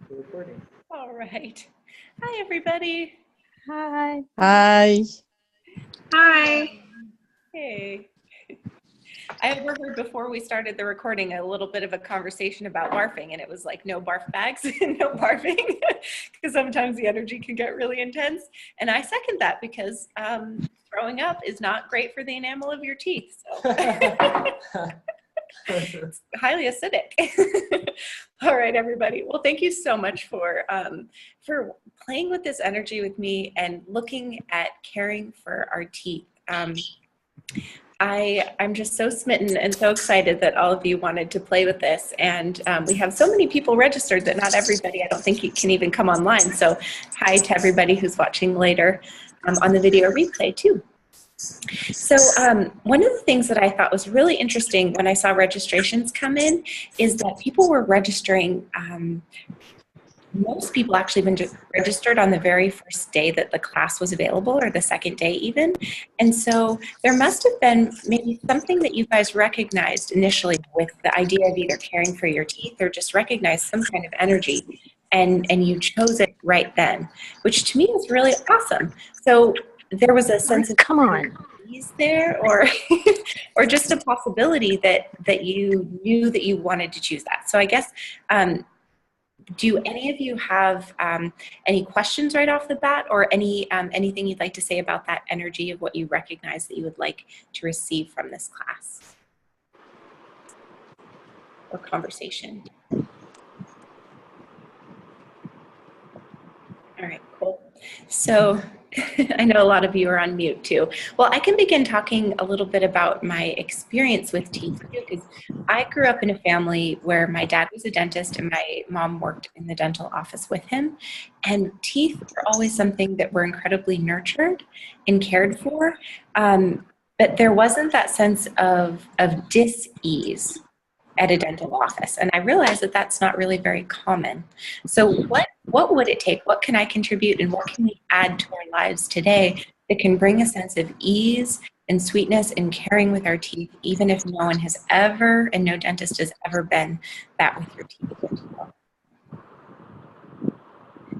Recording. All right. Hi, everybody. Hi. Hi. Hi. Hey. I overheard before we started the recording a little bit of a conversation about barfing, and it was like no barf bags and no barfing because sometimes the energy can get really intense. And I second that because throwing up is not great for the enamel of your teeth. So. It's highly acidic. All right, everybody. Well, thank you so much for playing with this energy with me and looking at caring for our teeth. I'm just so smitten and so excited that all of you wanted to play with this. And we have so many people registered that not everybody, I don't think, can even come online. So hi to everybody who's watching later on the video replay too. So one of the things that I thought was really interesting when I saw registrations come in is that people were registering, most people actually registered on the very first day that the class was available, or the second day even. And so there must have been maybe something that you guys recognized initially with the idea of either caring for your teeth or just recognized some kind of energy, and you chose it right then, which to me is really awesome. So there was a sense of ease there, or just a possibility that you knew that you wanted to choose that. So I guess, do any of you have any questions right off the bat, or anything you'd like to say about that energy of what you recognize that you would like to receive from this class or conversation? All right, cool. So I know a lot of you are on mute too. Well, I can begin talking a little bit about my experience with teeth too, because I grew up in a family where my dad was a dentist and my mom worked in the dental office with him. And teeth were always something that were incredibly nurtured and cared for. But there wasn't that sense of dis-ease at a dental office. And I realized that that's not really very common. So what would it take? What can I contribute, and what can we add to our lives today that can bring a sense of ease and sweetness and caring with our teeth, even if no one has ever, and no dentist has ever been that with your teeth?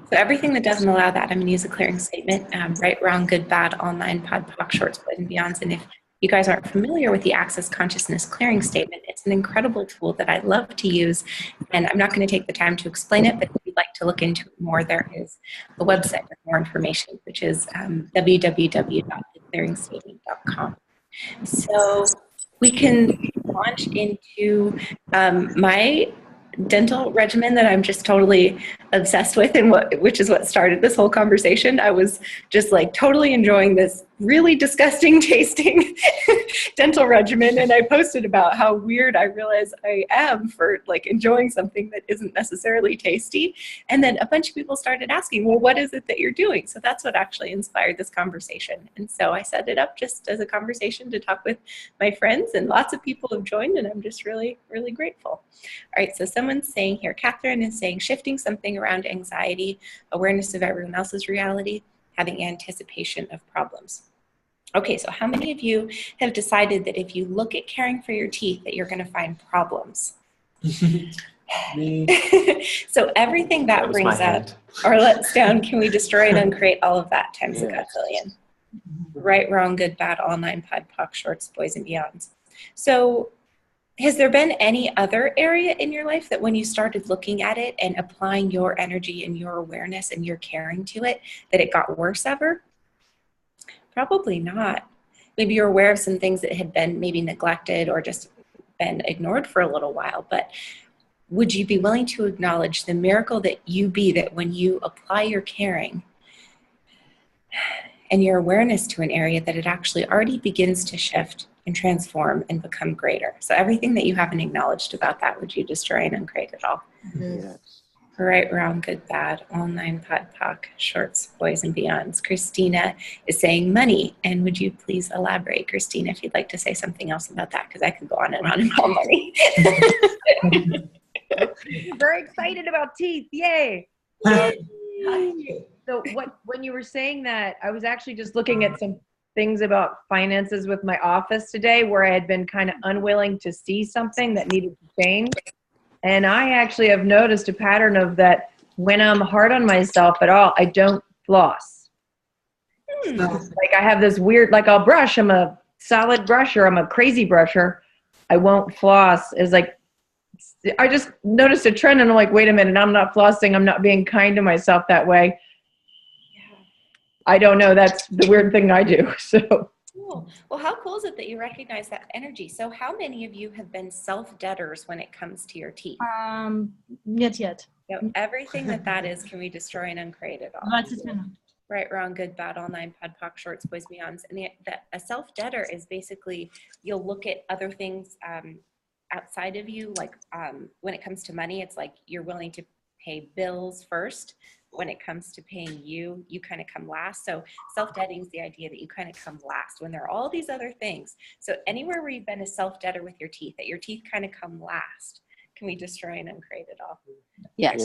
So everything that doesn't allow that, I'm going to use a clearing statement: right, wrong, good, bad, all nine, pod, poc, shorts, boys, and beyonds. And if you guys aren't familiar with the Access Consciousness Clearing Statement, it's an incredible tool that I love to use, and I'm not going to take the time to explain it, but if you'd like to look into it more, there is a website with more information, which is www.theclearingstatement.com. So we can launch into my dental regimen that I'm just totally obsessed with, and which is what started this whole conversation. I was just like totally enjoying this really disgusting tasting dental regimen, and I posted about how weird I realize I am for like enjoying something that isn't necessarily tasty. And then a bunch of people started asking, well, what is it that you're doing? So that's what actually inspired this conversation. And so I set it up just as a conversation to talk with my friends, and lots of people have joined, and I'm just really, really grateful. All right, so someone's saying here, Catherine is saying, shifting something around anxiety, awareness of everyone else's reality, having anticipation of problems. Okay, so how many of you have decided that if you look at caring for your teeth that you're going to find problems? Me. So everything that brings up or lets down, can we destroy and uncreate all of that times a gazillion? Right, wrong, good, bad, all nine, pod, poc, shorts, boys, and beyonds. So has there been any other area in your life that when you started looking at it and applying your energy and your awareness and your caring to it, that it got worse ever? Probably not. Maybe you're aware of some things that had been maybe neglected or just been ignored for a little while, but would you be willing to acknowledge the miracle that you be, that when you apply your caring and your awareness to an area, that it actually already begins to shift and transform and become greater? So everything that you haven't acknowledged about that, would you destroy and uncreate it all? Yes. Right, wrong, good, bad, all nine, pod, poc, shorts, boys, and beyonds. Christina is saying money. And would you please elaborate, Christina, if you'd like to say something else about that, because I could go on and on about money. Very excited about teeth. Yay. So when you were saying that, I was actually just looking at some things about finances with my office today, where I had been kind of unwilling to see something that needed to change. And I actually have noticed a pattern of that when I'm hard on myself at all, I don't floss. Like I have this weird, like I'll brush, I'm a solid brusher, I'm a crazy brusher. I won't floss. It's like, I just noticed a trend and I'm like, wait a minute, I'm not flossing. I'm not being kind to myself that way. I don't know. That's the weird thing I do. So. Cool. Well, how cool is it that you recognize that energy? So how many of you have been self-deaders when it comes to your teeth? Not yet. So everything that is, can we destroy and uncreate it all? Right, wrong, good, bad, all nine, pod, poc, shorts, boys, beyonds. And a self-debtor is basically, you'll look at other things outside of you, like when it comes to money, it's like you're willing to pay bills first. When it comes to paying you, you kind of come last. So self-debting is the idea that you kind of come last when there are all these other things. So anywhere where you've been a self-debtor with your teeth, that your teeth kind of come last, can we destroy and uncreate it all? Yes.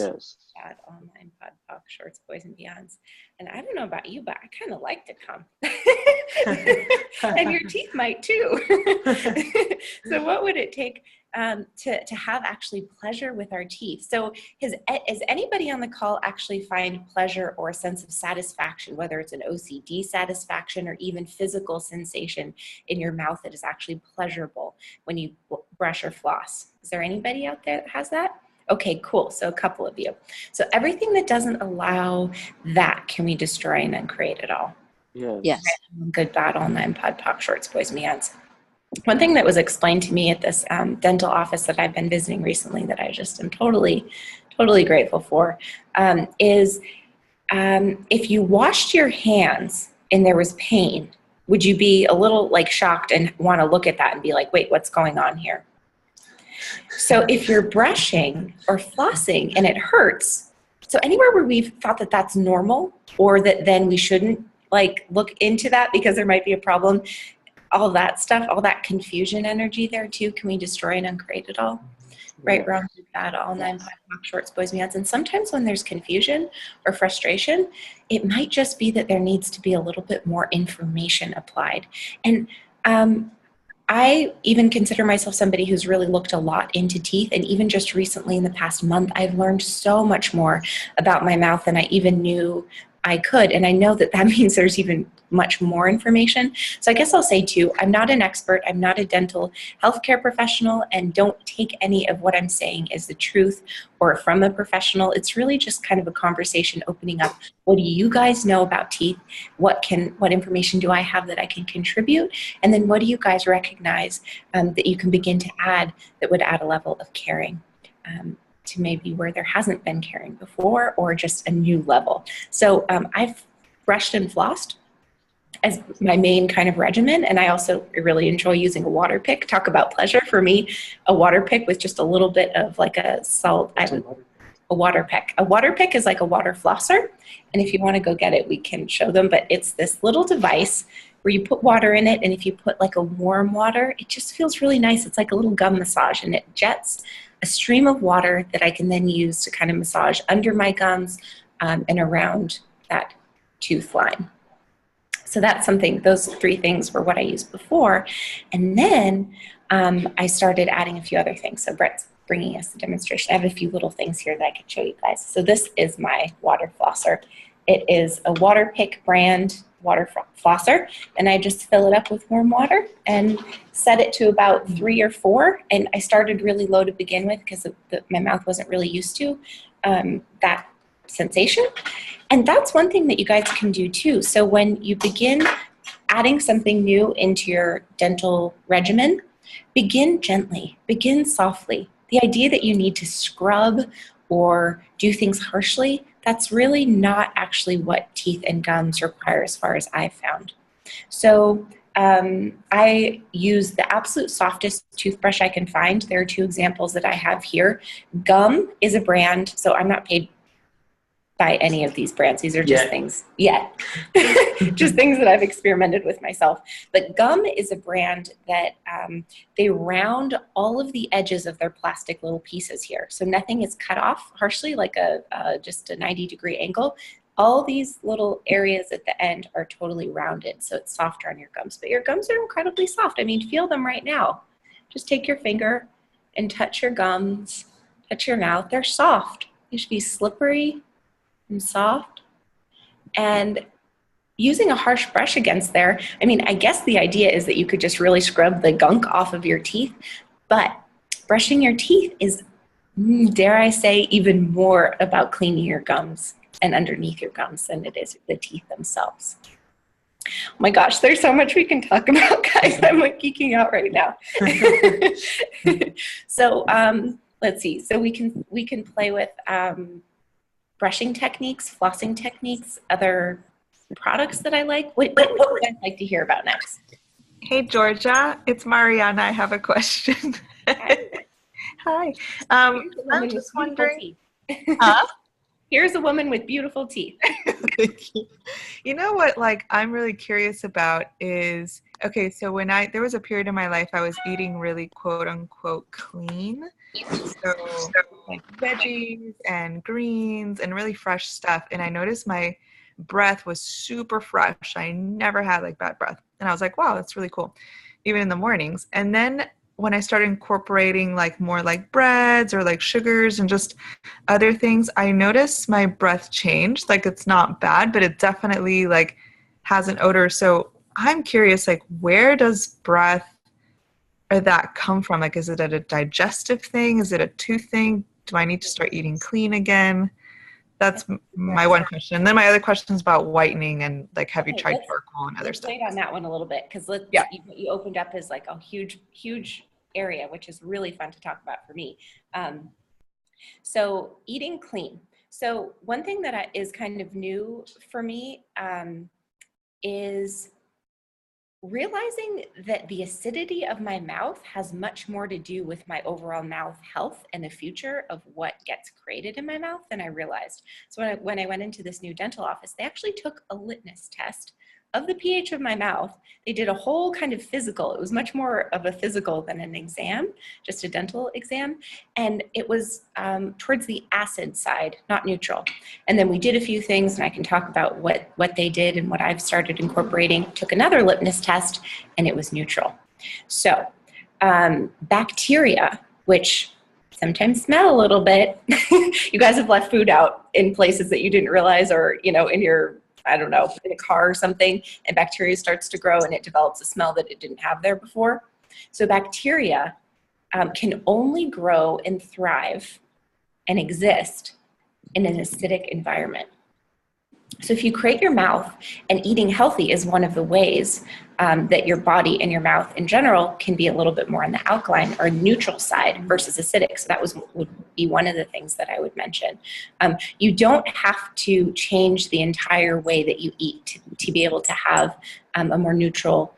Bad, all nine, pod, poc, shorts, boys, and beyonds. And I don't know about you, but I kind of like to come. And your teeth might too. So what would it take to have actually pleasure with our teeth? So is anybody on the call actually find pleasure or a sense of satisfaction, whether it's an OCD satisfaction or even physical sensation in your mouth that is actually pleasurable when you brush or floss? Is there anybody out there that has that? Okay, cool. So a couple of you. So everything that doesn't allow that, can we destroy and uncreate it all? Yes. Good, bad, all nine, pod, poc, shorts, boys, and beyonds. One thing that was explained to me at this dental office that I've been visiting recently that I just am totally grateful for is if you washed your hands and there was pain, would you be a little like shocked and want to look at that and be like, wait, what's going on here? So if you're brushing or flossing and it hurts, so anywhere where we've thought that that's normal or that then we shouldn't like look into that because there might be a problem, all that stuff, all that confusion energy there too, can we destroy and uncreate it all? Right, wrong, good, bad, all nine, pod, poc, shorts, boys, beyonds. And sometimes when there's confusion or frustration, it might just be that there needs to be a little bit more information applied. And I even consider myself somebody who's really looked a lot into teeth, and even just recently in the past month, I've learned so much more about my mouth than I even knew I could. And I know that that means there's even much more information. So I guess I'll say too, I'm not an expert, I'm not a dental healthcare professional, and don't take any of what I'm saying as the truth or from a professional. It's really just kind of a conversation opening up. What do you guys know about teeth? What information do I have that I can contribute? And then what do you guys recognize that you can begin to add that would add a level of caring to maybe where there hasn't been caring before, or just a new level. So I've brushed and flossed as my main kind of regimen, and I also really enjoy using a WaterPik. Talk about pleasure. For me, a WaterPik with just a little bit of like a salt, a WaterPik. A WaterPik is like a water flosser, and if you want to go get it, we can show them, but it's this little device where you put water in it, and if you put like a warm water, it just feels really nice. It's like a little gum massage, and it jets a stream of water that I can then use to kind of massage under my gums and around that tooth line. So that's something, those three things were what I used before. And then I started adding a few other things. So Brett's bringing us the demonstration. I have a few little things here that I could show you guys. So this is my water flosser. It is a WaterPik brand water flosser, and I just fill it up with warm water and set it to about 3 or 4. And I started really low to begin with because my mouth wasn't really used to that sensation. And that's one thing that you guys can do too. So when you begin adding something new into your dental regimen, begin gently, begin softly. The idea that you need to scrub or do things harshly, that's really not actually what teeth and gums require as far as I've found. So I use the absolute softest toothbrush I can find. There are 2 examples that I have here. Gum is a brand, so I'm not paid by any of these brands. These are just things, just things that I've experimented with myself. But Gum is a brand that they round all of the edges of their plastic little pieces here. So nothing is cut off harshly like just a 90-degree angle. All these little areas at the end are totally rounded, so it's softer on your gums. But your gums are incredibly soft. I mean, feel them right now. Just take your finger and touch your gums touch your mouth. They're soft. They should be slippery and soft. And using a harsh brush against there, I mean, I guess the idea is that you could just really scrub the gunk off of your teeth, but brushing your teeth is, dare I say, even more about cleaning your gums and underneath your gums than it is the teeth themselves. Oh my gosh, there's so much we can talk about, guys. I'm like geeking out right now. So let's see. So we can play with brushing techniques, flossing techniques, other products that I like. What would you guys like to hear about next? Hey, Georgia, it's Mariana. I have a question. Hi. I'm just wondering. Huh? Here's a woman with beautiful teeth. Thank you. You know what, like, I'm really curious about is, okay, so when there was a period in my life I was eating really quote unquote clean. So like veggies and greens and really fresh stuff. And I noticed my breath was super fresh. I never had like bad breath. And I was like, wow, that's really cool. Even in the mornings. And then when I started incorporating like more like breads or like sugars and just other things, I noticed my breath changed. Like it's not bad, but it definitely like has an odor. So I'm curious, like where does breath or that come from? Like, is it a digestive thing? Is it a tooth thing? Do I need to start eating clean again? That's my one question. And then my other question is about whitening and like, have you tried charcoal and other stuff? Let's wait on that one a little bit because what you opened up is like a huge area, which is really fun to talk about for me. So eating clean. So one thing that is kind of new for me is realizing that the acidity of my mouth has much more to do with my overall mouth health and the future of what gets created in my mouth than I realized. So when I went into this new dental office, they actually took a litmus test of the pH of my mouth. They did a whole kind of physical. It was much more of a physical than an exam, just a dental exam. And it was towards the acid side, not neutral. And then we did a few things, and I can talk about what they did and what I've started incorporating. Took another litmus test, and it was neutral. So bacteria, which sometimes smell a little bit. You guys have left food out in places that you didn't realize, or, you know, in your, I don't know, in a car or something, and bacteria starts to grow and it develops a smell that it didn't have there before. So bacteria can only grow and thrive and exist in an acidic environment. So if you create your mouth, and eating healthy is one of the ways that your body and your mouth in general can be a little bit more on the alkaline or neutral side versus acidic. So that would be one of the things that I would mention. You don't have to change the entire way that you eat to be able to have a more neutral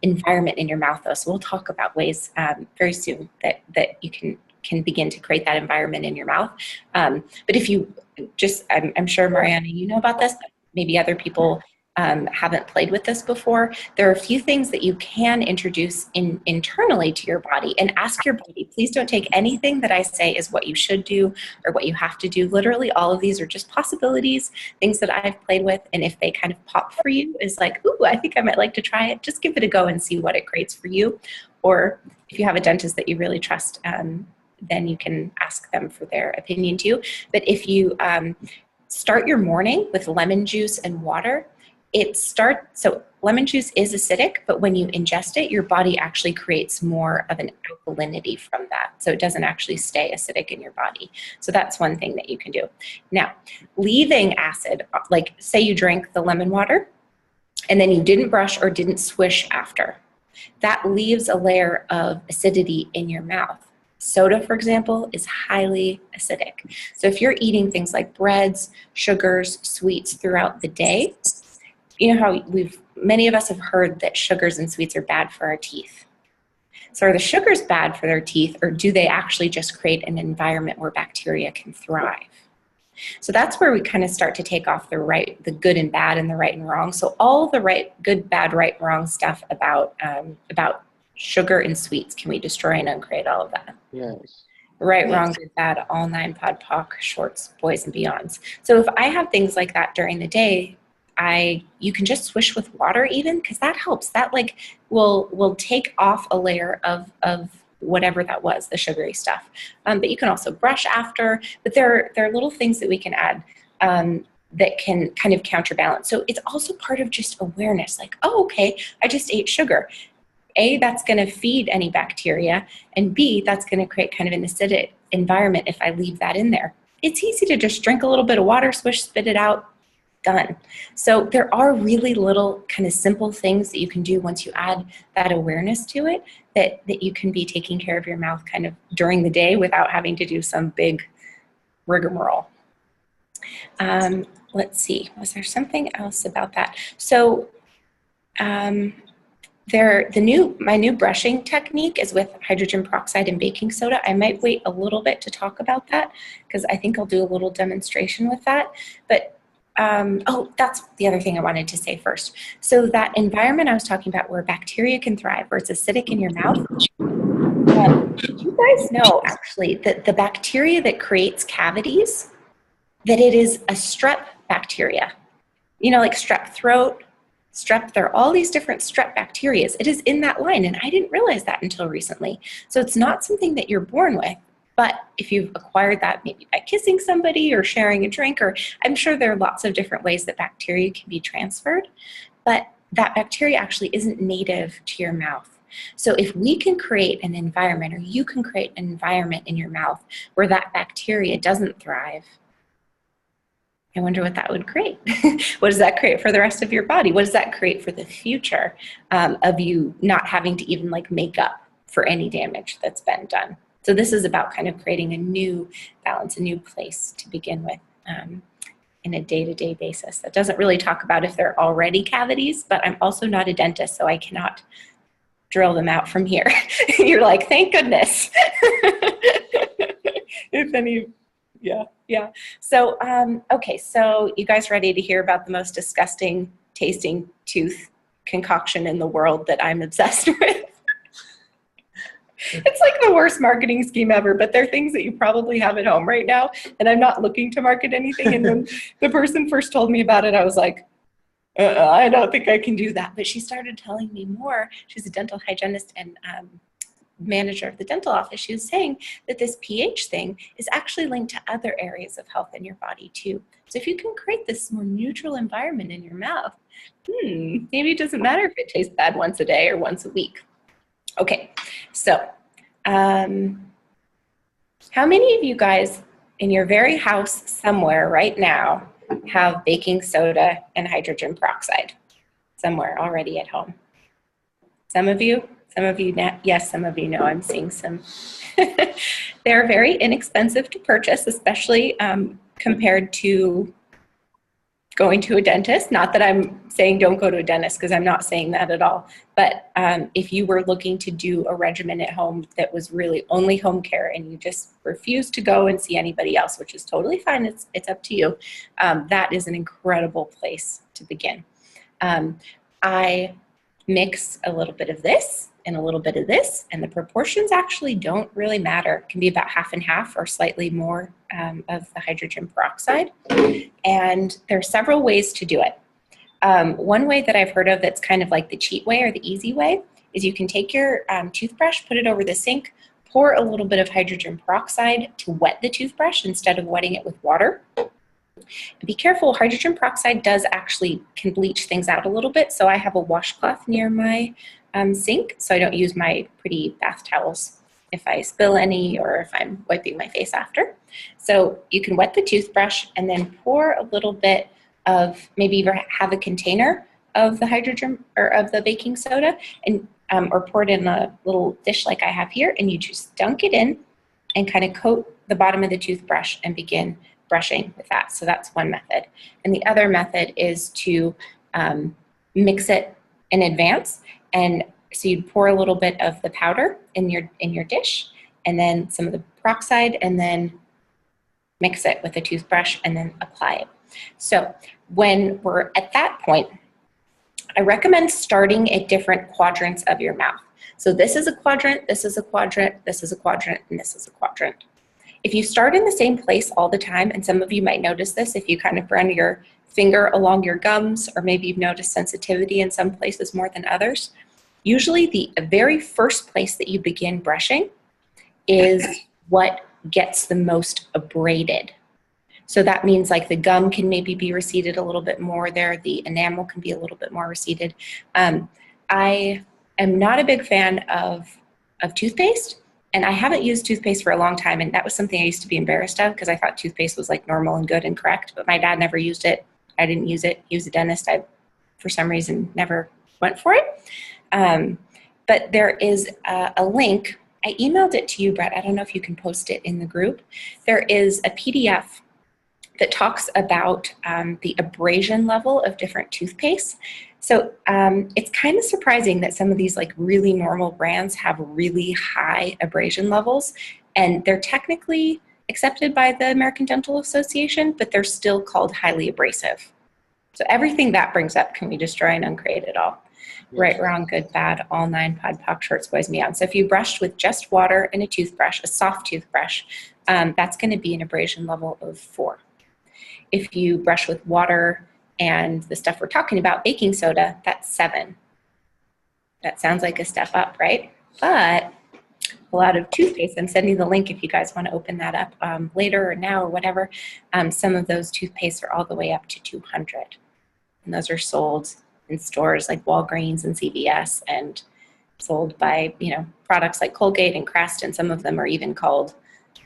environment in your mouth, though. So we'll talk about ways very soon that you can begin to create that environment in your mouth. But if you just, I'm sure, Mariana, you know about this, but maybe other people haven't played with this before. There are a few things that you can introduce internally to your body, and ask your body. Please don't take anything that I say is what you should do or what you have to do. Literally, all of these are just possibilities, things that I've played with, and if they kind of pop for you, is like, ooh, I think I might like to try it, just give it a go and see what it creates for you. Or if you have a dentist that you really trust, then you can ask them for their opinion too. But if you start your morning with lemon juice and water, so lemon juice is acidic, but when you ingest it, your body actually creates more of an alkalinity from that. So it doesn't actually stay acidic in your body. So that's one thing that you can do. Now, leaving acid, like say you drink the lemon water and then you didn't brush or didn't swish after, that leaves a layer of acidity in your mouth. Soda, for example, is highly acidic. So if you're eating things like breads, sugars, sweets throughout the day, you know how many of us have heard that sugars and sweets are bad for our teeth. So are the sugars bad for their teeth, or do they actually just create an environment where bacteria can thrive? So that's where we kind of start to take off the good and bad and the right and wrong. So all the good, bad, right, and wrong stuff about sugar and sweets, can we destroy and uncreate all of that? Yes. Right, wrong, good, bad, all nine, pod, poc, shorts, boys, and beyonds. So if I have things like that during the day, you can just swish with water even, because that helps. That like will take off a layer of whatever that was, the sugary stuff. But you can also brush after, but there are little things that we can add that can kind of counterbalance. So it's also part of just awareness, like, oh, okay, I just ate sugar. A, that's gonna feed any bacteria, and B, that's gonna create kind of an acidic environment if I leave that in there. It's easy to just drink a little bit of water, swish, spit it out, done. So there are really little kind of simple things that you can do once you add that awareness to it, that you can be taking care of your mouth kind of during the day without having to do some big rigmarole. Let's see, was there something else about that? So my new brushing technique is with hydrogen peroxide and baking soda. I might wait a little bit to talk about that because I think I'll do a little demonstration with that. But oh, that's the other thing I wanted to say first. So that environment I was talking about where bacteria can thrive, where it's acidic in your mouth, did you guys know actually that the bacteria that creates cavities, that it is a strep bacteria? You know, like strep throat, strep, there are all these different strep bacteria. It is in that line, and I didn't realize that until recently. So it's not something that you're born with, but if you've acquired that maybe by kissing somebody or sharing a drink, or I'm sure there are lots of different ways that bacteria can be transferred, but that bacteria actually isn't native to your mouth. So if we can create an environment, or you can create an environment in your mouth where that bacteria doesn't thrive, I wonder what that would create. What does that create for the rest of your body? What does that create for the future of you not having to even like make up for any damage that's been done? So this is about kind of creating a new balance, a new place to begin with in a day-to-day basis. That doesn't really talk about if there are already cavities, but I'm also not a dentist, so I cannot drill them out from here. You're like, thank goodness. If any, yeah. So, okay, so you guys ready to hear about the most disgusting tasting tooth concoction in the world that I'm obsessed with? It's like the worst marketing scheme ever, but they're things that you probably have at home right now, and I'm not looking to market anything. And when the person first told me about it, I was like, I don't think I can do that. But she started telling me more. She's a dental hygienist and manager of the dental office. She was saying that this pH thing is actually linked to other areas of health in your body too. So if you can create this more neutral environment in your mouth, maybe it doesn't matter if it tastes bad once a day or once a week. Okay, so how many of you guys in your very house somewhere right now have baking soda and hydrogen peroxide somewhere already at home? Some of you not, yes, some of you know. I'm seeing some. They're very inexpensive to purchase, especially compared to going to a dentist. Not that I'm saying don't go to a dentist, because I'm not saying that at all. But if you were looking to do a regimen at home that was really only home care and you just refuse to go and see anybody else, which is totally fine, it's up to you, that is an incredible place to begin. I mix a little bit of this and a little bit of this, and the proportions actually don't really matter. It can be about half and half or slightly more of the hydrogen peroxide. And there are several ways to do it. One way that I've heard of that's kind of like the cheat way or the easy way is you can take your toothbrush, put it over the sink, pour a little bit of hydrogen peroxide to wet the toothbrush instead of wetting it with water. And be careful, hydrogen peroxide can bleach things out a little bit, so I have a washcloth near my sink, so I don't use my pretty bath towels if I spill any or if I'm wiping my face after. So you can wet the toothbrush and then pour a little bit of, maybe even have a container of the hydrogen or of the baking soda, and or pour it in a little dish like I have here, and you just dunk it in and kind of coat the bottom of the toothbrush and begin brushing with that. So that's one method. And the other method is to mix it in advance. And so you'd pour a little bit of the powder in your dish, and then some of the peroxide, and then mix it with a toothbrush and then apply it. So when we're at that point, I recommend starting at different quadrants of your mouth. So this is a quadrant, this is a quadrant, this is a quadrant, and this is a quadrant. If you start in the same place all the time, and some of you might notice this if you kind of run your finger along your gums, or maybe you've noticed sensitivity in some places more than others, Usually the very first place that you begin brushing is what gets the most abraded. So that means like the gum can maybe be receded a little bit more there. The enamel can be a little bit more receded. I am not a big fan of toothpaste, and I haven't used toothpaste for a long time, and that was something I used to be embarrassed of because I thought toothpaste was like normal and good and correct, but my dad never used it. I didn't use it. He was a dentist. I, for some reason, never went for it. But there is a link. I emailed it to you, Brett. I don't know if you can post it in the group. There is a PDF that talks about the abrasion level of different toothpaste. So it's kind of surprising that some of these like really normal brands have really high abrasion levels, and they're technically accepted by the American Dental Association, but they're still called highly abrasive. So everything that brings up, can we destroy and uncreate it all? Yes. Right, wrong, good, bad, all 9, pod, poc, shorts, boys, and beyond. So if you brushed with just water and a toothbrush, a soft toothbrush, that's going to be an abrasion level of 4. If you brush with water and the stuff we're talking about, baking soda, that's 7. That sounds like a step up, right? But a lot of toothpaste, I'm sending the link if you guys want to open that up later or now or whatever. Some of those toothpastes are all the way up to 200. And those are sold in stores like Walgreens and CVS and sold by, you know, products like Colgate and Crest, and some of them are even called,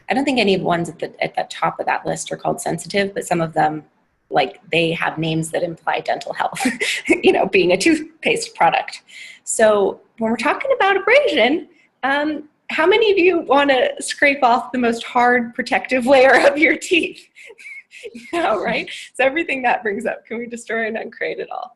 I don't think any of the ones at the top of that list are called sensitive, but some of them, like, they have names that imply dental health, you know, being a toothpaste product. So when we're talking about abrasion, how many of you want to scrape off the most hard protective layer of your teeth? No, right? So everything that brings up, can we destroy and uncreate it all?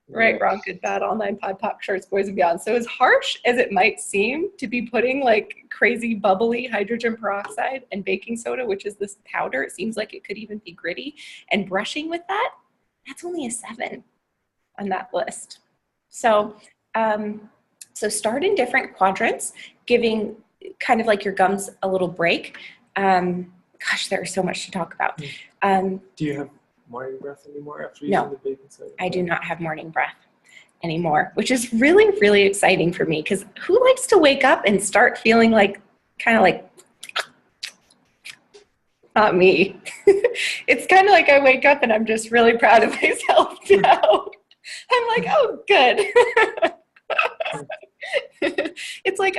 Right, wrong, good, bad, all 9, pod, poc, shorts, boys, and beyond. So as harsh as it might seem to be putting like crazy bubbly hydrogen peroxide and baking soda, which is this powder, it seems like it could even be gritty, and brushing with that, that's only a 7 on that list. So, so start in different quadrants, giving kind of like your gums a little break. Gosh, there's so much to talk about. Do you have morning breath anymore after using the baking soda? I do not have morning breath anymore, which is really, really exciting for me, because who likes to wake up and start feeling like, kind of like, not me. It's kind of like I wake up and I'm just really proud of myself now. I'm like, oh, good. It's like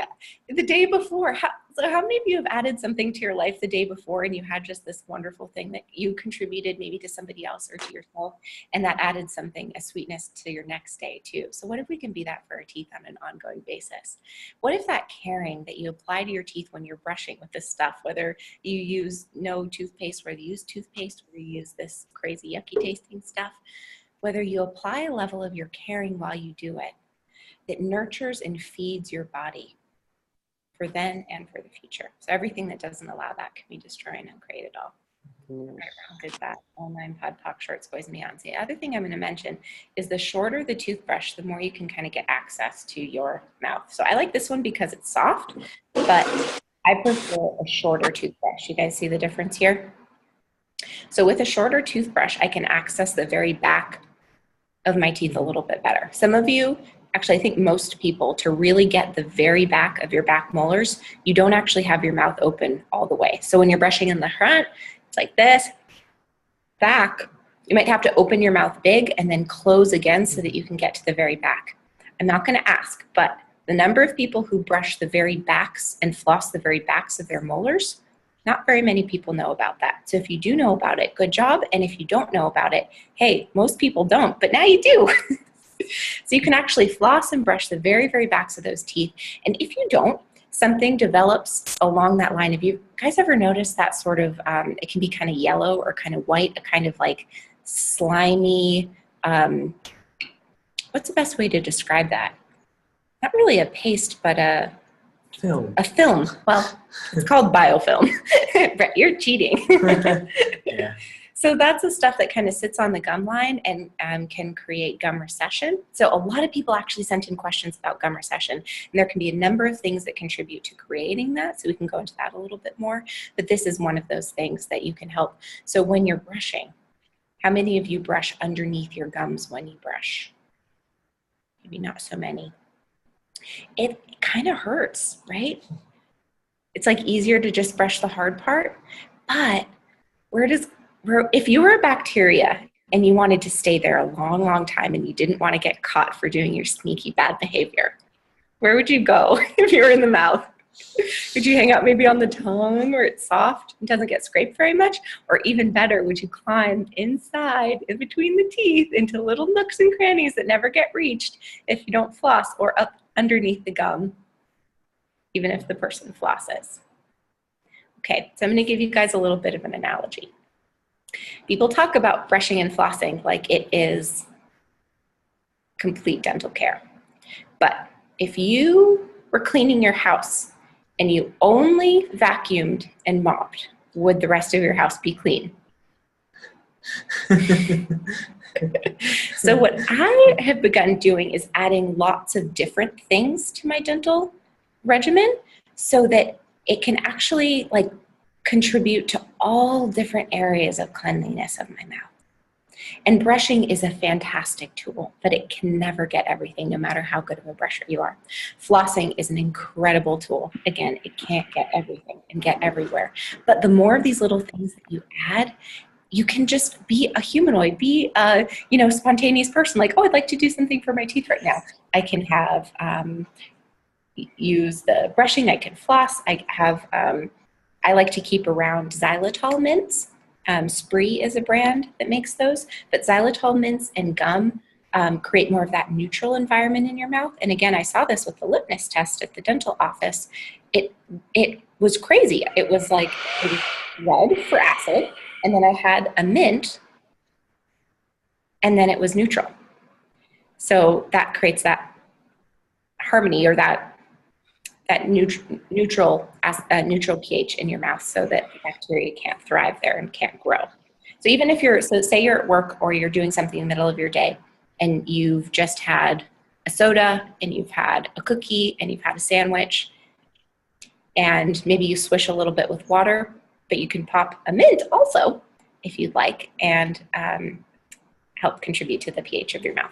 the day before. So how many of you have added something to your life the day before and you had just this wonderful thing that you contributed maybe to somebody else or to yourself, and that added something, a sweetness to your next day too? So what if we can be that for our teeth on an ongoing basis? What if that caring that you apply to your teeth when you're brushing with this stuff, whether you use no toothpaste, whether you use toothpaste, or you use this crazy yucky tasting stuff, whether you apply a level of your caring while you do it, that nurtures and feeds your body for then and for the future. So everything that doesn't allow that can be destroyed and create it all. Right, wrong, good, bad, all 9, pod, poc, shorts, boys, and beyond. The other thing I'm going to mention is the shorter the toothbrush, the more you can kind of get access to your mouth. So I like this one because it's soft, but I prefer a shorter toothbrush. You guys see the difference here? So with a shorter toothbrush, I can access the very back of my teeth a little bit better. Some of you, actually, I think most people, to really get the very back of your back molars, you don't actually have your mouth open all the way. So when you're brushing in the front, it's like this. Back, you might have to open your mouth big and then close again so that you can get to the very back. I'm not going to ask, but the number of people who brush the very backs and floss the very backs of their molars, not very many people know about that. So if you do know about it, good job. And if you don't know about it, hey, most people don't, but now you do. So you can actually floss and brush the very, very backs of those teeth. And if you don't, something develops along that line. Have you guys ever noticed that sort of, it can be kind of yellow or kind of white, a kind of like slimy, what's the best way to describe that? Not really a paste, but a film. A film. Well, it's called biofilm. Brett, you're cheating. Yeah. So that's the stuff that kind of sits on the gum line and can create gum recession. So a lot of people actually sent in questions about gum recession, and there can be a number of things that contribute to creating that. So we can go into that a little bit more, but this is one of those things that you can help. So when you're brushing, how many of you brush underneath your gums when you brush? Maybe not so many. it kind of hurts, right? It's like easier to just brush the hard part, but if you were a bacteria and you wanted to stay there a long, long time and you didn't want to get caught for doing your sneaky bad behavior, where would you go if you were in the mouth? Would you hang out maybe on the tongue where it's soft and doesn't get scraped very much? Or even better, would you climb inside in between the teeth into little nooks and crannies that never get reached if you don't floss, or up underneath the gum, even if the person flosses? Okay, so I'm going to give you guys a little bit of an analogy. People talk about brushing and flossing like it is complete dental care. But if you were cleaning your house and you only vacuumed and mopped, would the rest of your house be clean? So what I have begun doing is adding lots of different things to my dental regimen so that it can actually like contribute to all different areas of cleanliness of my mouth. And brushing is a fantastic tool, but it can never get everything, no matter how good of a brusher you are. Flossing is an incredible tool. Again, it can't get everything and get everywhere. But the more of these little things that you add, you can just be a humanoid, be a spontaneous person. Like, oh, I'd like to do something for my teeth right now. I can have use the brushing. I can floss. I like to keep around xylitol mints. Spree is a brand that makes those, but xylitol mints and gum create more of that neutral environment in your mouth. And again, I saw this with the lipness test at the dental office. It was crazy. It was like it was red for acid, and then I had a mint, and then it was neutral. So that creates that harmony, or that neutral pH in your mouth, so that the bacteria can't thrive there and can't grow. So even if say you're at work or you're doing something in the middle of your day and you've just had a soda and you've had a cookie and you've had a sandwich, and maybe you swish a little bit with water, but you can pop a mint also if you'd like, and help contribute to the pH of your mouth.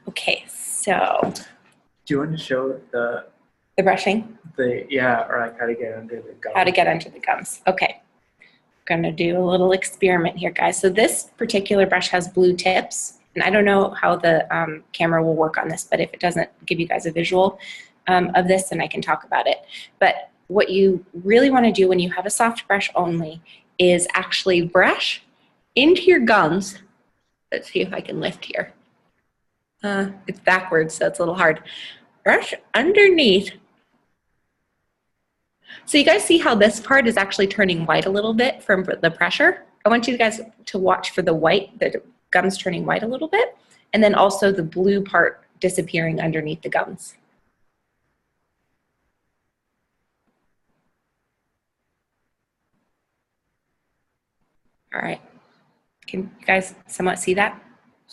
Okay, so. Do you want to show the brushing? Or like how to get under the gums. How to get under the gums. Okay. I'm going to do a little experiment here, guys. So this particular brush has blue tips, and I don't know how the camera will work on this, but if it doesn't give you guys a visual of this, then I can talk about it. But what you really want to do when you have a soft brush only is actually brush into your gums. Let's see if I can lift here. It's backwards, so it's a little hard. Brush underneath. So you guys see how this part is actually turning white a little bit from the pressure? I want you guys to watch for the white, the gums turning white a little bit, and then also the blue part disappearing underneath the gums. All right. Can you guys somewhat see that?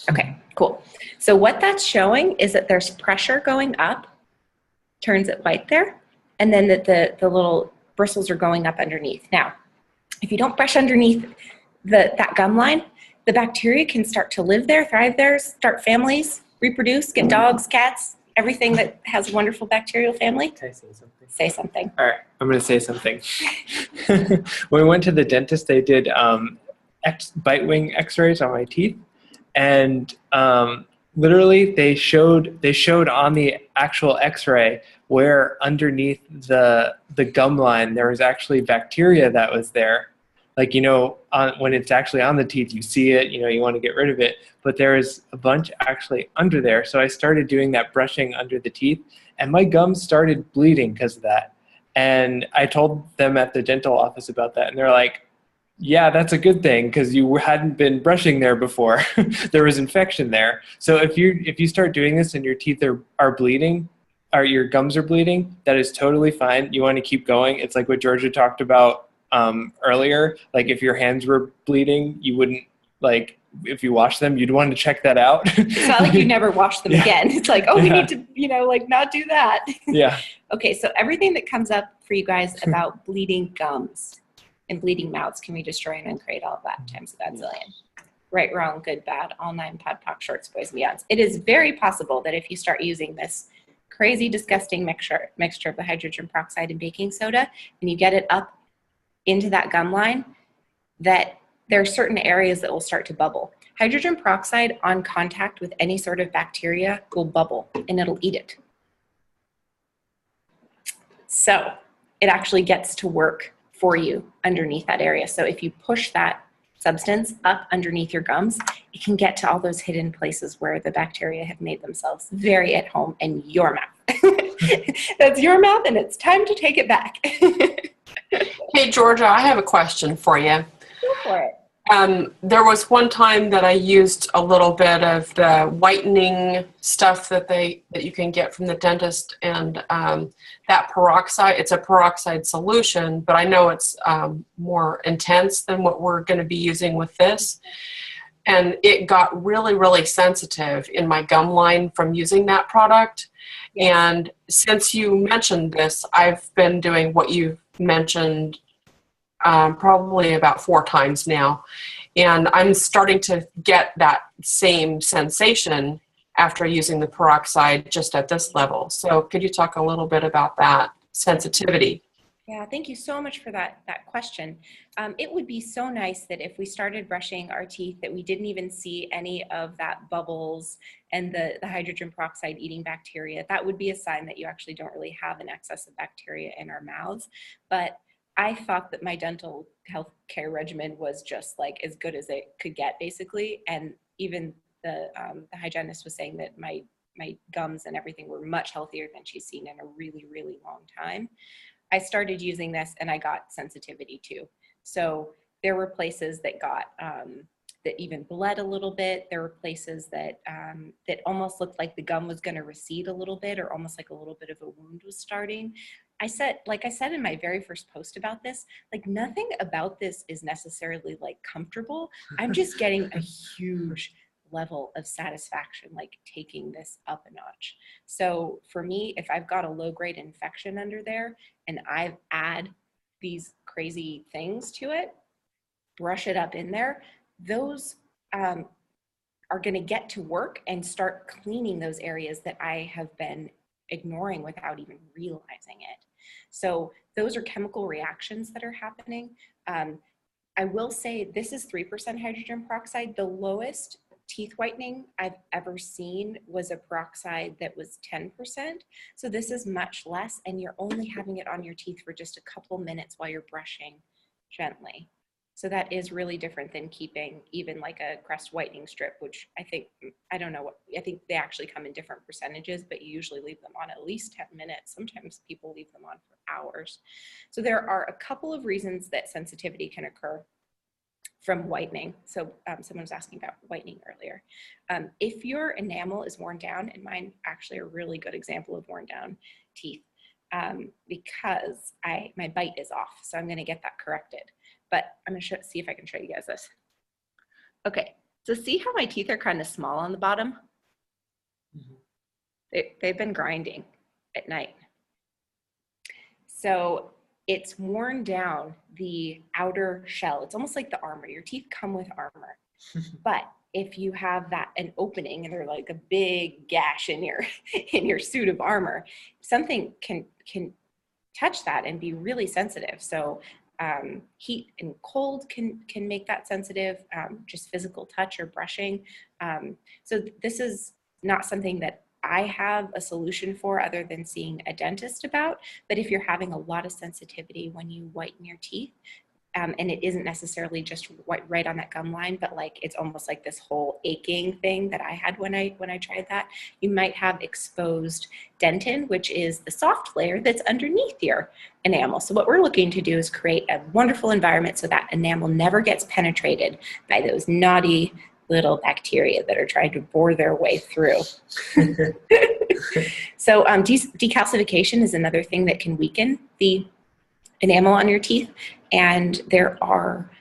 Okay, cool. So what that's showing is that there's pressure going up, turns it white there, and then that the little bristles are going up underneath. Now, if you don't brush underneath that gum line, the bacteria can start to live there, thrive there, start families, reproduce, get dogs, cats, everything that has a wonderful bacterial family. Can I say something? Say something. All right, I'm going to say something. When we went to the dentist, they did bite wing x-rays on my teeth. And literally they showed on the actual x-ray where underneath the gum line there was actually bacteria that was there. Like, when it's actually on the teeth, you see it, you want to get rid of it, but there is a bunch actually under there. So I started doing that brushing under the teeth, and my gums started bleeding because of that. And I told them at the dental office about that, and they're like, yeah, that's a good thing, because you hadn't been brushing there before. There was infection there. So if you start doing this and your teeth are bleeding, or your gums are bleeding, that is totally fine. You want to keep going. It's like what Georgia talked about earlier. Like if your hands were bleeding, you wouldn't, like, if you wash them, you'd want to check that out. It's not like you never wash them again. It's like, oh, we need to, not do that. Yeah. Okay, so everything that comes up for you guys about bleeding gums and bleeding mouths, can we destroy and uncreate all of that times a godzillion? Right, wrong, good, bad, all 9 pod, poc, shorts, boys, and beyonds. It is very possible that if you start using this crazy, disgusting mixture of the hydrogen peroxide and baking soda, and you get it up into that gum line, that there are certain areas that will start to bubble. Hydrogen peroxide on contact with any sort of bacteria will bubble and it'll eat it. So it actually gets to work for you underneath that area. So if you push that substance up underneath your gums, it can get to all those hidden places where the bacteria have made themselves very at home in your mouth. That's your mouth, and it's time to take it back. Hey, Georgia, I have a question for you. Go for it. There was one time that I used a little bit of the whitening stuff that you can get from the dentist, and that peroxide, it's a peroxide solution, but I know it's more intense than what we're going to be using with this. And it got really, really sensitive in my gum line from using that product. Yes. And since you mentioned this, I've been doing what you've mentioned probably about 4 times now. And I'm starting to get that same sensation after using the peroxide just at this level. So could you talk a little bit about that sensitivity? Yeah, thank you so much for that question. It would be so nice that if we started brushing our teeth that we didn't even see any of that bubbles and the hydrogen peroxide eating bacteria. That would be a sign that you actually don't really have an excess of bacteria in our mouths. But I thought that my dental health care regimen was just like as good as it could get, basically. And even the hygienist was saying that my gums and everything were much healthier than she's seen in a really, really long time. I started using this and I got sensitivity too. So there were places that got, that even bled a little bit. There were places that, that almost looked like the gum was gonna recede a little bit, or almost like a little bit of a wound was starting. Like I said in my very first post about this, like nothing about this is necessarily like comfortable. I'm just getting a huge level of satisfaction, like taking this up a notch. So for me, if I've got a low-grade infection under there and I add these crazy things to it, brush it up in there, those are going to get to work and start cleaning those areas that I have been ignoring without even realizing it. So those are chemical reactions that are happening. I will say this is 3% hydrogen peroxide. The lowest teeth whitening I've ever seen was a peroxide that was 10%. So this is much less, and you're only having it on your teeth for just a couple minutes while you're brushing gently. So that is really different than keeping even like a crest whitening strip, which I think, I don't know what, I think they actually come in different percentages, but you usually leave them on at least 10 minutes. Sometimes people leave them on for hours. So there are a couple of reasons that sensitivity can occur from whitening. So someone was asking about whitening earlier. If your enamel is worn down, and mine actually are a really good example of worn down teeth, because my bite is off. So I'm gonna get that corrected. But I'm gonna see if I can show you guys this. Okay, so see how my teeth are kind of small on the bottom? Mm-hmm. They've been grinding at night. So it's worn down the outer shell. It's almost like the armor. Your teeth come with armor. But if you have an opening and they're like a big gash in your suit of armor, something can touch that and be really sensitive. So heat and cold can make that sensitive, just physical touch or brushing. So this is not something that I have a solution for other than seeing a dentist about, but if you're having a lot of sensitivity when you whiten your teeth, and it isn't necessarily just right on that gum line, but like it's almost like this whole aching thing that I had when I tried that, you might have exposed dentin, which is the soft layer that's underneath your enamel. So what we're looking to do is create a wonderful environment so that enamel never gets penetrated by those naughty little bacteria that are trying to bore their way through. So decalcification is another thing that can weaken the enamel on your teeth. And there are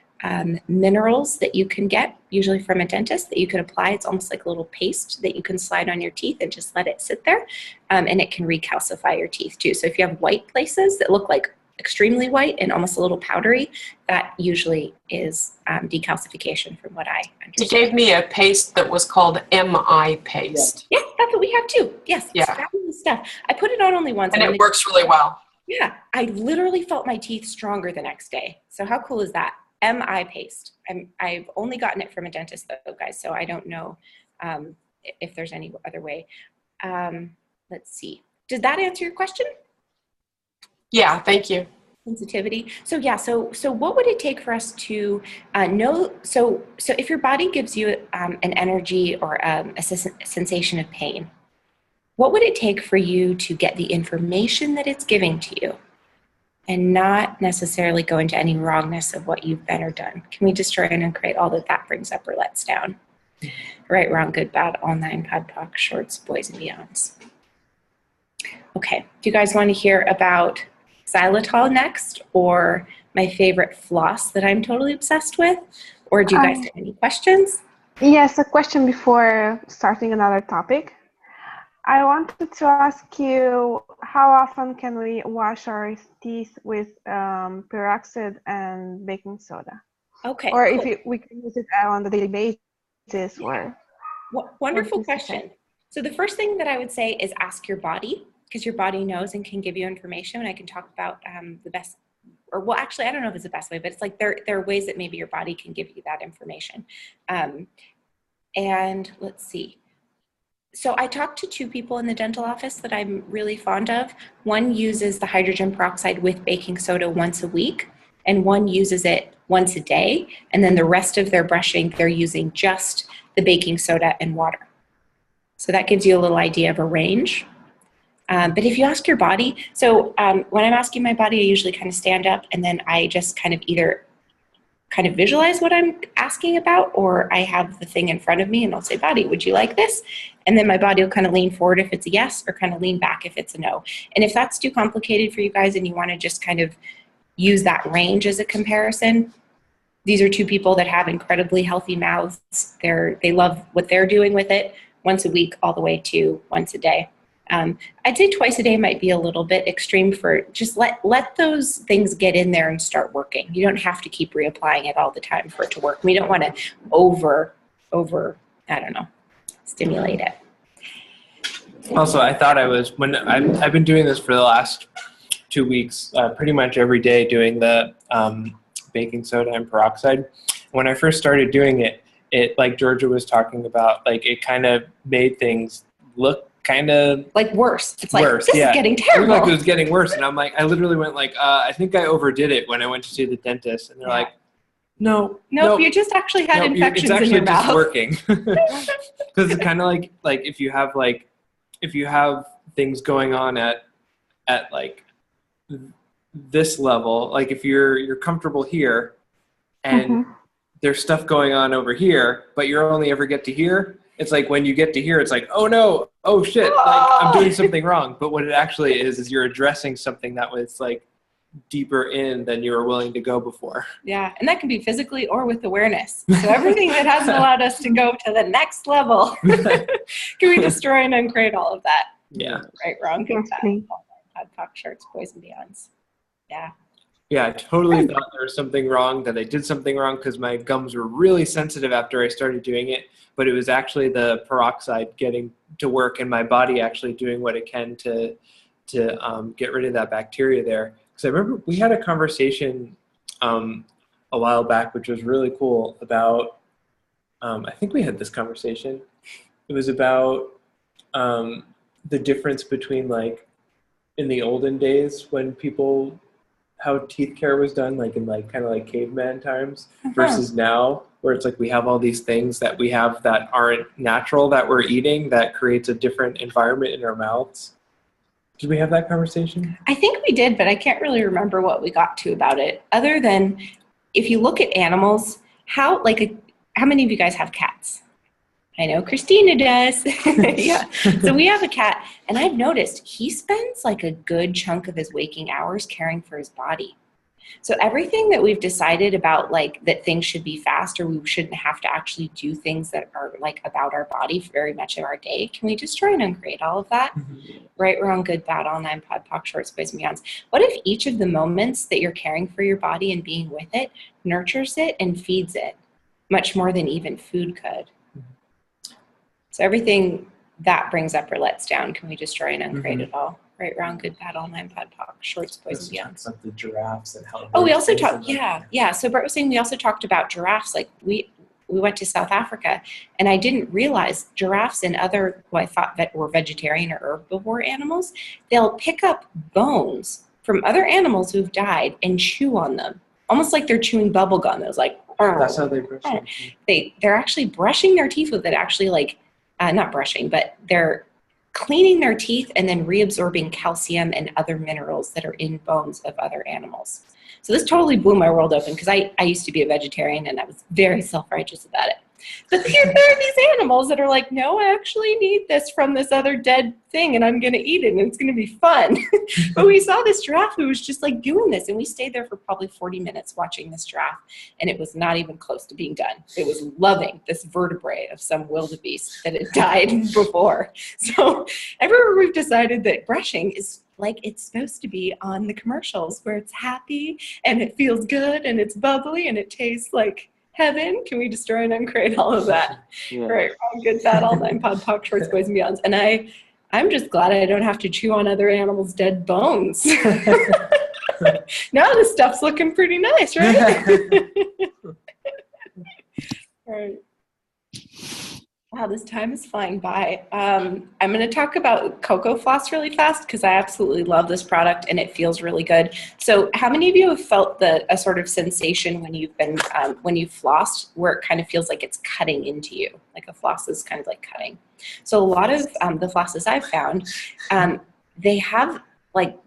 minerals that you can get, usually from a dentist, that you can apply. It's almost like a little paste that you can slide on your teeth and just let it sit there. And it can recalcify your teeth too. So if you have white places that look like extremely white and almost a little powdery, that usually is decalcification from what I understand. You gave me a paste that was called MI paste. Yeah, that's what we have too. Yes, yeah. it's cool stuff. I put it on only once. And it works really well. Yeah, I literally felt my teeth stronger the next day. So how cool is that? MI paste. I've only gotten it from a dentist though, guys, so I don't know if there's any other way. Let's see. Did that answer your question? Yeah, thank you. Sensitivity. So yeah, so what would it take for us to know? So if your body gives you an energy or a sensation of pain, what would it take for you to get the information that it's giving to you and not necessarily go into any wrongness of what you've been or done? Can we destroy and uncreate all that brings up or lets down? Right, wrong, good, bad, all nine, pod, poc, shorts, boys, and beyonds. Okay, do you guys want to hear about xylitol next, or my favorite floss that I'm totally obsessed with? Or do you guys have any questions? Yes, a question before starting another topic. I wanted to ask you, how often can we wash our teeth with peroxide and baking soda? Okay, or cool. if we can use it on a daily basis, or wonderful question. So the first thing that I would say is ask your body, because your body knows and can give you information. And I can talk about the best, or well, actually, I don't know if it's the best way, but it's like there are ways that maybe your body can give you that information. And let's see. So I talked to 2 people in the dental office that I'm really fond of. One uses the hydrogen peroxide with baking soda once a week, and one uses it once a day. And then the rest of their brushing, they're using just the baking soda and water. So that gives you a little idea of a range. But if you ask your body, so when I'm asking my body, I usually kind of stand up and then I just kind of either kind of visualize what I'm asking about, or I have the thing in front of me and I'll say, body, would you like this? And then my body will kind of lean forward if it's a yes, or kind of lean back if it's a no. And if that's too complicated for you guys and you want to just kind of use that range as a comparison, these are 2 people that have incredibly healthy mouths. They love what they're doing with it, once a week all the way to once a day. I'd say twice a day might be a little bit extreme for just let those things get in there and start working. You don't have to keep reapplying it all the time for it to work. We don't want to over, I don't know, stimulate it. Also, I thought I've been doing this for the last 2 weeks, pretty much every day, doing the baking soda and peroxide. When I first started doing it, like Georgia was talking about, like it kind of made things look kind of like worse. It's like, worse. This is getting terrible. Like it was getting worse, and I'm like, I literally went like, I think I overdid it when I went to see the dentist, and they're like, no, you just actually had infections in your mouth. It's actually just working. Because it's kind of like if you have things going on at like this level, like if you're comfortable here, and there's stuff going on over here, but you only ever get to here. It's like when you get to here, it's like, oh no, oh shit, like I'm doing something wrong. But what it actually is you're addressing something that was like deeper in than you were willing to go before. Yeah, and that can be physically or with awareness. So everything that hasn't allowed us to go to the next level, can we destroy and uncreate all of that? Yeah. Right, wrong, good, bad, pod, poc, shorts, boys, and beyonds. Yeah. Yeah, I totally thought there was something wrong, that I did something wrong because my gums were really sensitive after I started doing it. But it was actually the peroxide getting to work and my body actually doing what it can to get rid of that bacteria there. Because I remember we had a conversation a while back, which was really cool, about, I think we had this conversation. It was about the difference between, like, in the olden days when people, how teeth care was done, like in like kind of like caveman times, versus now, where it's like we have all these things that we have that aren't natural that we're eating that creates a different environment in our mouths. Did we have that conversation? I think we did, but I can't really remember what we got to about it, other than if you look at animals, how many of you guys have cats? I know Christina does. Yeah. So we have a cat, and I've noticed he spends like a good chunk of his waking hours caring for his body. So everything that we've decided about, like that things should be fast, or we shouldn't have to actually do things that are like about our body for very much of our day, can we just try and uncreate all of that? Right, wrong, good, bad, all nine, pod, poc, shorts, boys, and beyonds. What if each of the moments that you're caring for your body and being with it nurtures it and feeds it much more than even food could? So everything that brings up or lets down. Can we destroy and uncreate it all? Right, wrong, good, bad, all nine, pod, poc, shorts, poison, beyond. Of the giraffes and how. Oh, we also talked, yeah. So Brett was saying we also talked about giraffes. Like we went to South Africa, and I didn't realize giraffes and other who I thought that were vegetarian or herbivore animals, they'll pick up bones from other animals who've died and chew on them, almost like they're chewing bubble gum. It was like, that's how they brush their teeth. They're actually brushing their teeth with it. Actually, like not brushing, but they're cleaning their teeth and then reabsorbing calcium and other minerals that are in bones of other animals. So this totally blew my world open because I used to be a vegetarian and I was very self-righteous about it. But there are these animals that are like, no, I actually need this from this other dead thing and I'm going to eat it and it's going to be fun. But we saw this giraffe who was just like doing this, and we stayed there for probably 40 minutes watching this giraffe, and it was not even close to being done. It was loving this vertebrae of some wildebeest that had died before. So everywhere we've decided that brushing is like it's supposed to be on the commercials, where it's happy and it feels good and it's bubbly and it tastes like heaven. Can we destroy and uncreate all of that? Yeah. Right, wrong, good, bad, all nine, pod, poc, shorts, boys, and beyonds. And I'm just glad I don't have to chew on other animals' dead bones. Now this stuff's looking pretty nice, right? All right. Wow, this time is flying by. I'm going to talk about CocoFloss really fast because I absolutely love this product and it feels really good. So, how many of you have felt a sort of sensation when you've been when you've flossed, where it kind of feels like it's cutting into you, like a floss is kind of like cutting? So, a lot of the flosses I've found, they have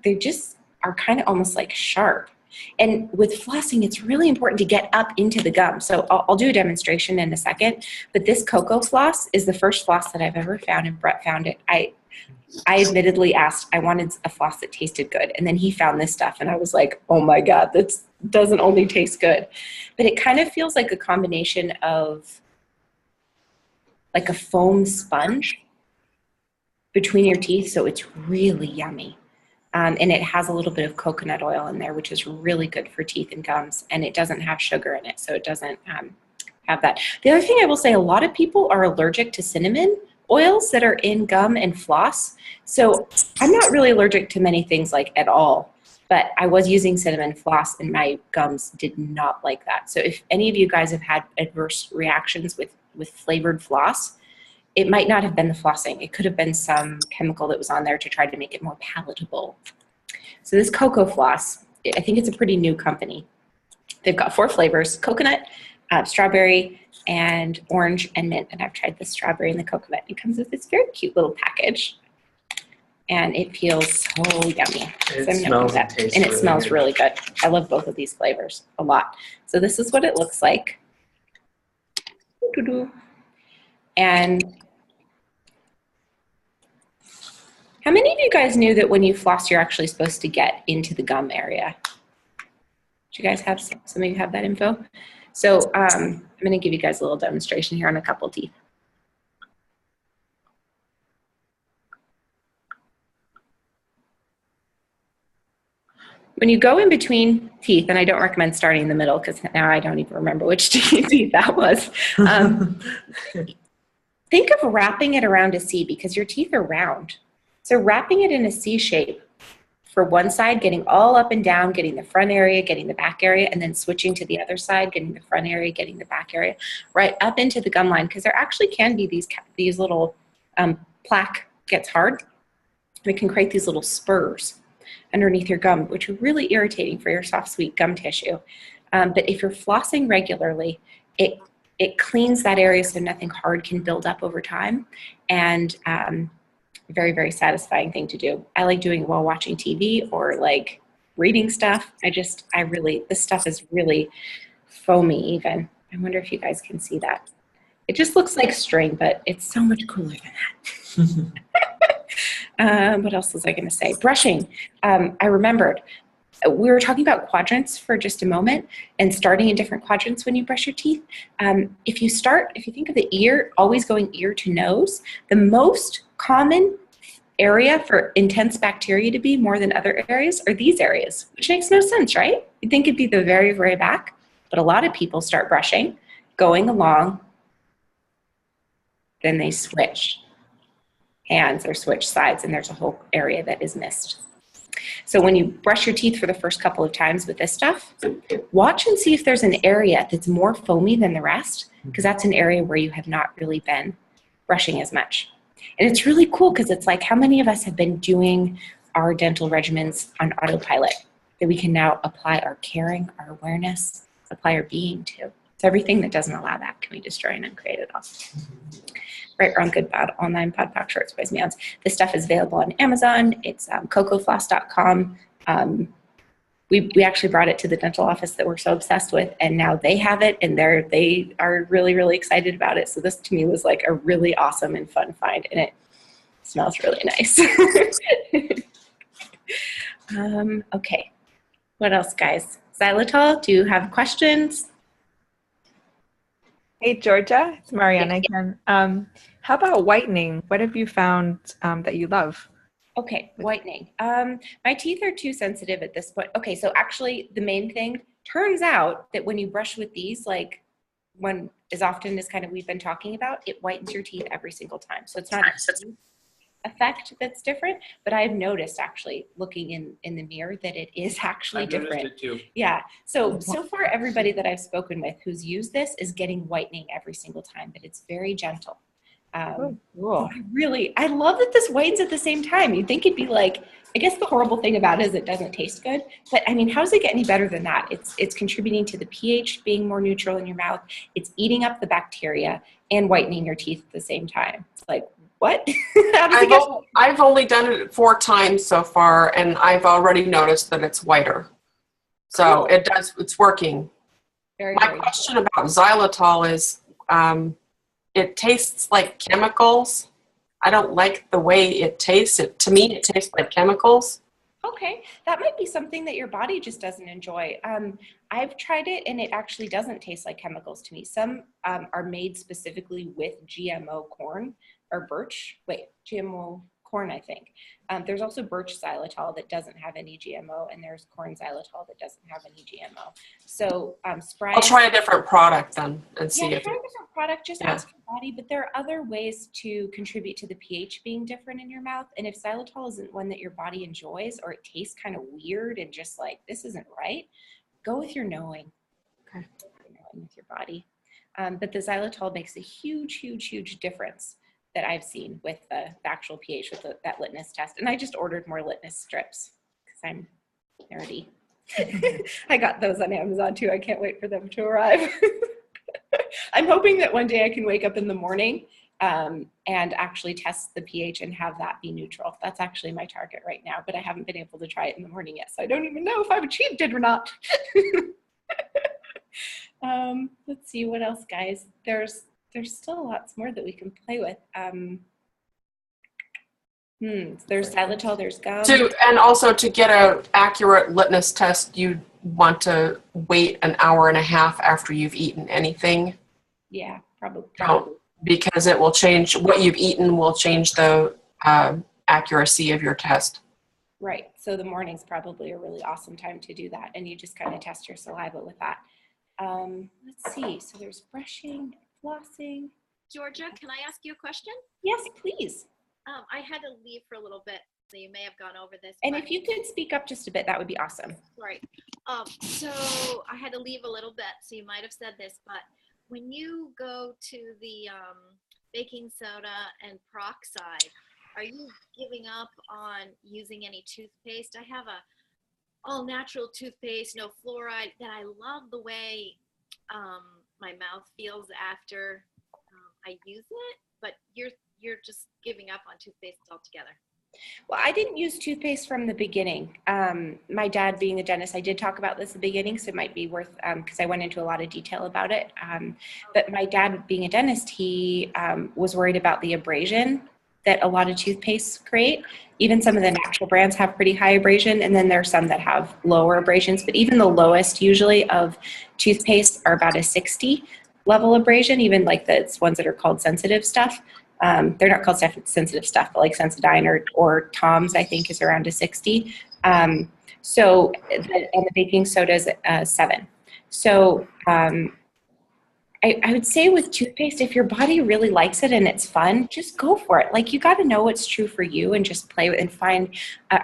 they just are kind of almost like sharp. And with flossing, it's really important to get up into the gum. So I'll do a demonstration in a second, but this CocoFloss is the first floss that I've ever found, and Brett found it. I admittedly asked, I wanted a floss that tasted good, and then he found this stuff, and I was like, oh my God, that doesn't only taste good. But it kind of feels like a combination of like a foam sponge between your teeth, so it's really yummy. And it has a little bit of coconut oil in there, which is really good for teeth and gums. And it doesn't have sugar in it, so it doesn't have that. The other thing I will say, a lot of people are allergic to cinnamon oils that are in gum and floss. So I'm not really allergic to many things like at all, but I was using cinnamon floss and my gums did not like that. So if any of you guys have had adverse reactions with flavored floss, it might not have been the flossing. It could have been some chemical that was on there to try to make it more palatable. So this CocoFloss, I think it's a pretty new company. They've got 4 flavors: coconut, strawberry, and orange and mint. And I've tried the strawberry and the coconut. It comes with this very cute little package. And it feels so yummy. It smells and tastes and it really smells good. really good. I love both of these flavors a lot. So this is what it looks like. And how many of you guys knew that when you floss, you're actually supposed to get into the gum area? Do you guys have, some of you have that info? So I'm going to give you guys a little demonstration here on a couple teeth. When you go in between teeth, and I don't recommend starting in the middle because now I don't even remember which teeth that was. Think of wrapping it around a C because your teeth are round. So wrapping it in a C shape for one side, getting all up and down, getting the front area, getting the back area, and then switching to the other side, getting the front area, getting the back area, right up into the gum line, because there actually can be these little plaque gets hard. It can create these little spurs underneath your gum, which are really irritating for your soft, sweet gum tissue. But if you're flossing regularly, it cleans that area so nothing hard can build up over time, and very, very satisfying thing to do. I like doing it while watching TV or like reading stuff. This stuff is really foamy even. I wonder if you guys can see that. It just looks like string, but it's so much cooler than that. What else was I going to say? Brushing. I remembered. We were talking about quadrants for just a moment and starting in different quadrants when you brush your teeth. If you think of the ear, always going ear to nose, the most common area for intense bacteria to be more than other areas are these areas, which makes no sense, right? You'd think it'd be the very, very back, but a lot of people start brushing, going along, then they switch. hands or switch sides, and there's a whole area that is missed. So when you brush your teeth for the first couple of times with this stuff, watch and see if there's an area that's more foamy than the rest, because that's an area where you have not really been brushing as much. And it's really cool because it's like, how many of us have been doing our dental regimens on autopilot that we can now apply our caring, our awareness, apply our being to? So everything that doesn't allow that, can we destroy and uncreate it all? Right, wrong, good, bad, online, pod, pack, shorts, boys, meows. This stuff is available on Amazon. It's CocoFloss.com. We actually brought it to the dental office that we're so obsessed with, and now they have it, and they are really, really excited about it. So this to me was like a really awesome and fun find, and it smells really nice. Okay, what else, guys? Xylitol, do you have questions? Hey, Georgia, it's Mariana again. How about whitening? What have you found that you love? Okay, whitening. My teeth are too sensitive at this point. Okay, so actually the main thing, turns out that when you brush with these, like when as often as kind of we've been talking about, it whitens your teeth every single time. So it's not a huge effect that's different, but I've noticed actually looking in the mirror that it is actually different. Noticed it too. Yeah, so far everybody that I've spoken with who's used this is getting whitening every single time, but it's very gentle. Cool. I love that this whitens at the same time. You'd think it'd be like, I guess the horrible thing about it is it doesn't taste good, but I mean, how does it get any better than that? It's contributing to the pH being more neutral in your mouth. It's eating up the bacteria and whitening your teeth at the same time. It's like, what? I've only done it 4 times so far, and I've already noticed that it's whiter. So Cool. it's working. My question about xylitol is, it tastes like chemicals. I don't like the way it tastes. To me, it tastes like chemicals. Okay, that might be something that your body just doesn't enjoy. I've tried it, and it actually doesn't taste like chemicals to me. Some are made specifically with GMO corn or GMO corn, I think. There's also birch xylitol that doesn't have any GMO, and there's corn xylitol that doesn't have any GMO. So I'll try a different product then and see if try a different product. Just ask your body. But there are other ways to contribute to the pH being different in your mouth. And if xylitol isn't one that your body enjoys, or it tastes kind of weird and just like this isn't right, go with your knowing. Okay, knowing with your body. But the xylitol makes a huge, huge, huge difference that I've seen with the actual pH with that litmus test. And I just ordered more litmus strips because I'm nerdy. I got those on Amazon too. I can't wait for them to arrive. I'm hoping that one day I can wake up in the morning and actually test the pH and have that be neutral. That's actually my target right now, but I haven't been able to try it in the morning yet. So I don't even know if I've achieved it or not. Let's see what else, guys. There's still lots more that we can play with. There's xylitol, there's gum. And also to get an accurate litmus test, you want to wait an hour and a half after you've eaten anything. Yeah, probably. Because it will change, what you've eaten will change the accuracy of your test. Right, so the morning's probably a really awesome time to do that, and you just kind of test your saliva with that. Let's see, so there's brushing, flossing. Georgia, can I ask you a question? Yes, please. I had to leave for a little bit, so you may have gone over this. And if you could speak up just a bit, that would be awesome. Right. So I had to leave a little bit, so you might have said this, but when you go to the baking soda and peroxide, are you giving up on using any toothpaste? I have a all natural toothpaste, no fluoride, that I love the way my mouth feels after I use it, but you're just giving up on toothpaste altogether. Well, I didn't use toothpaste from the beginning. My dad being a dentist, I did talk about this at the beginning, so it might be worth, because I went into a lot of detail about it. But my dad being a dentist, he was worried about the abrasion that a lot of toothpastes create. Even some of the natural brands have pretty high abrasion, and then there are some that have lower abrasions, but even the lowest usually of toothpaste are about a 60 level abrasion, even like the ones that are called sensitive stuff. They're not called sensitive stuff, but like Sensodyne or Tom's, I think, is around a 60. And the baking soda is 7. So I would say with toothpaste, if your body really likes it and it's fun, just go for it. Like, you got to know what's true for you and just play with and find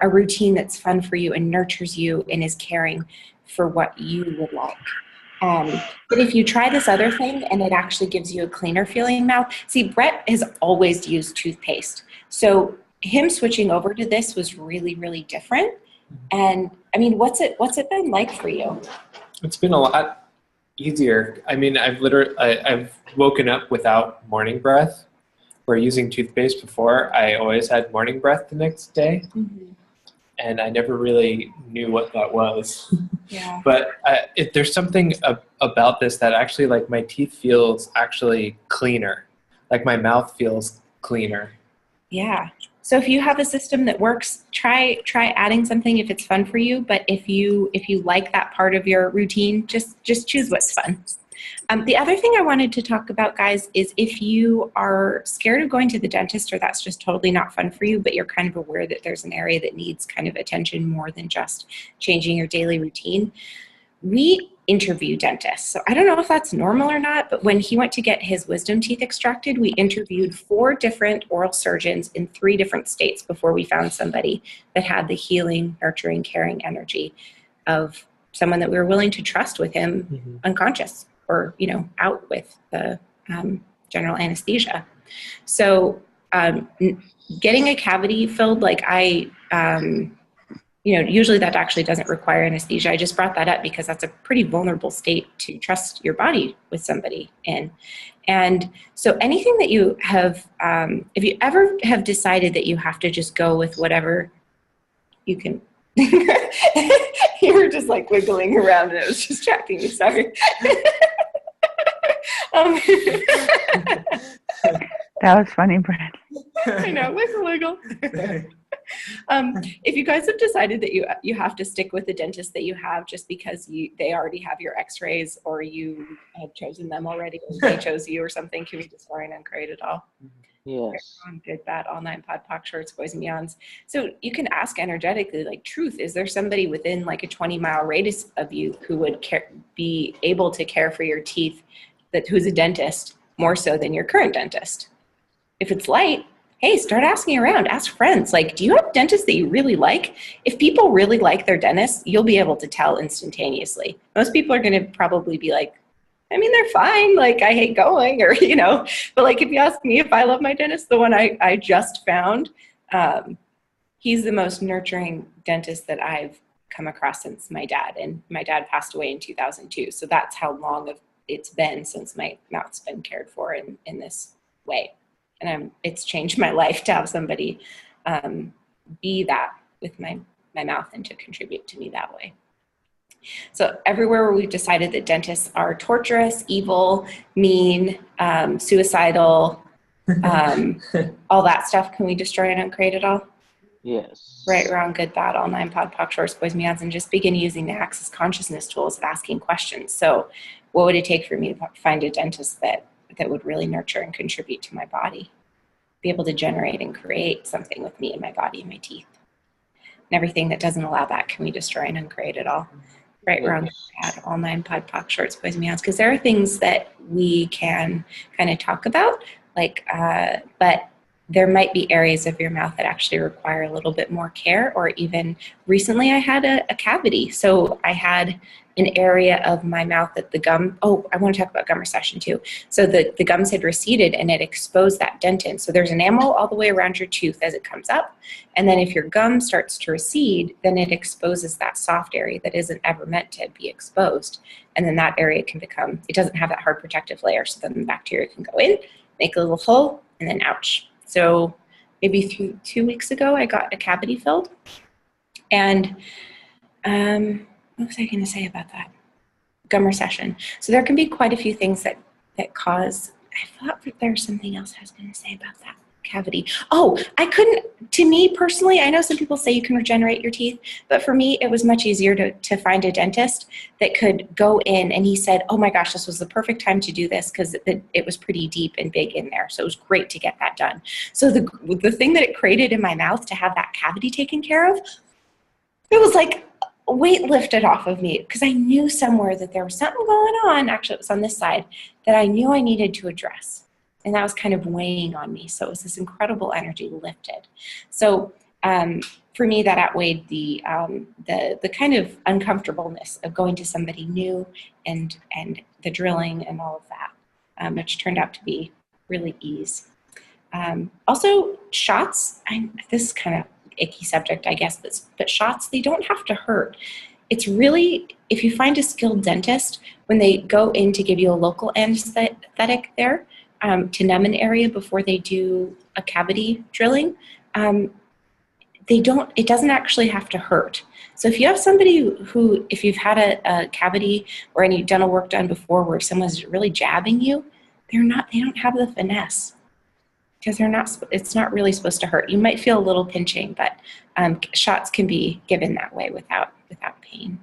a routine that's fun for you and nurtures you and is caring for what you would like. But if you try this other thing and it actually gives you a cleaner feeling mouth, see, Brett has always used toothpaste. So him switching over to this was really, really different. And I mean, what's it been like for you? It's been a lot easier. I mean, I've woken up without morning breath. Where using toothpaste before, I always had morning breath the next day. Mm-hmm. And I never really knew what that was. Yeah. But there's something about this that actually, like, my teeth feels actually cleaner. Like, my mouth feels cleaner. Yeah. So if you have a system that works, try adding something if it's fun for you. But if you like that part of your routine, just choose what's fun. The other thing I wanted to talk about, guys, is if you are scared of going to the dentist, or that's just totally not fun for you, but you're kind of aware that there's an area that needs kind of attention more than just changing your daily routine, we interview dentists. So I don't know if that's normal or not, but when he went to get his wisdom teeth extracted, we interviewed 4 different oral surgeons in 3 different states before we found somebody that had the healing, nurturing, caring energy of someone that we were willing to trust with him unconscious, or, you know, out with the general anesthesia. So getting a cavity filled, like you know, usually that actually doesn't require anesthesia. I just brought that up because that's a pretty vulnerable state to trust your body with somebody in. And so anything that you have, if you ever have decided that you have to just go with whatever you can, you were just like wiggling around and it was distracting me, sorry. That was funny, Brad. I know, wiggle. If you guys have decided that you have to stick with the dentist that you have just because they already have your x-rays, or you have chosen them already, or they chose you or something, can we destroy and uncreate it all? Yes. Did that all 9 pod, poc, shorts, boys and beyonds. So you can ask energetically, like, truth, is there somebody within like a 20-mile radius of you who would be able to care for your teeth, who's a dentist more so than your current dentist? If it's light, hey, start asking around, ask friends. Like, do you have dentists that you really like? If people really like their dentist, you'll be able to tell instantaneously. Most people are going to probably be like, I mean, they're fine. Like, I hate going, or, you know, but like, if you ask me if I love my dentist, the one I just found, he's the most nurturing dentist that I've come across since my dad. And my dad passed away in 2002. So that's how long it's been since my mouth's been cared for in this way. And it's changed my life to have somebody be that with my mouth and to contribute to me that way. So everywhere where we've decided that dentists are torturous, evil, mean, suicidal, all that stuff, can we destroy and uncreate it all? Yes. Right, wrong, good, bad, all 9 pod, poc, shorts, boys, meows, and just begin using the Access Consciousness tools of asking questions. So what would it take for me to find a dentist that would really nurture and contribute to my body? Be able to generate and create something with me and my body and my teeth. And everything that doesn't allow that, can we destroy and uncreate it all? Right, wrong, bad, all 9 pod, poc, shorts, boys, and meows. Because there are things that we can kind of talk about, like, but there might be areas of your mouth that actually require a little bit more care. Or even recently I had a cavity. So I had an area of my mouth that the gum, I want to talk about gum recession too. So the gums had receded and it exposed that dentin. So there's enamel all the way around your tooth as it comes up. And then if your gum starts to recede, then it exposes that soft area that isn't ever meant to be exposed. And then that area can become, it doesn't have that hard protective layer. So then the bacteria can go in, make a little hole, and then ouch. So maybe 2 weeks ago, I got a cavity filled. And what was I going to say about that? Gum recession. So there can be quite a few things that cause, I thought that there was something else I was going to say about that cavity. To me personally, I know some people say you can regenerate your teeth, but for me, it was much easier to find a dentist that could go in, and he said, oh my gosh, this was the perfect time to do this because it was pretty deep and big in there. So it was great to get that done. So the thing that it created in my mouth to have that cavity taken care of, it was like weight lifted off of me because I knew somewhere that there was something going on. Actually, it was on this side that I knew I needed to address. And that was kind of weighing on me. So it was this incredible energy lifted. So for me, that outweighed the kind of uncomfortableness of going to somebody new and the drilling and all of that, which turned out to be really ease. Also, shots. This is kind of icky subject, I guess, but shots, they don't have to hurt. It's really, if you find a skilled dentist, when they go in to give you a local anesthetic there, to numb an area before they do a cavity drilling, it doesn't actually have to hurt. So if you have somebody who, if you've had a cavity or any dental work done before where someone's really jabbing you, they don't have the finesse. Because it's not really supposed to hurt. You might feel a little pinching, but shots can be given that way without pain.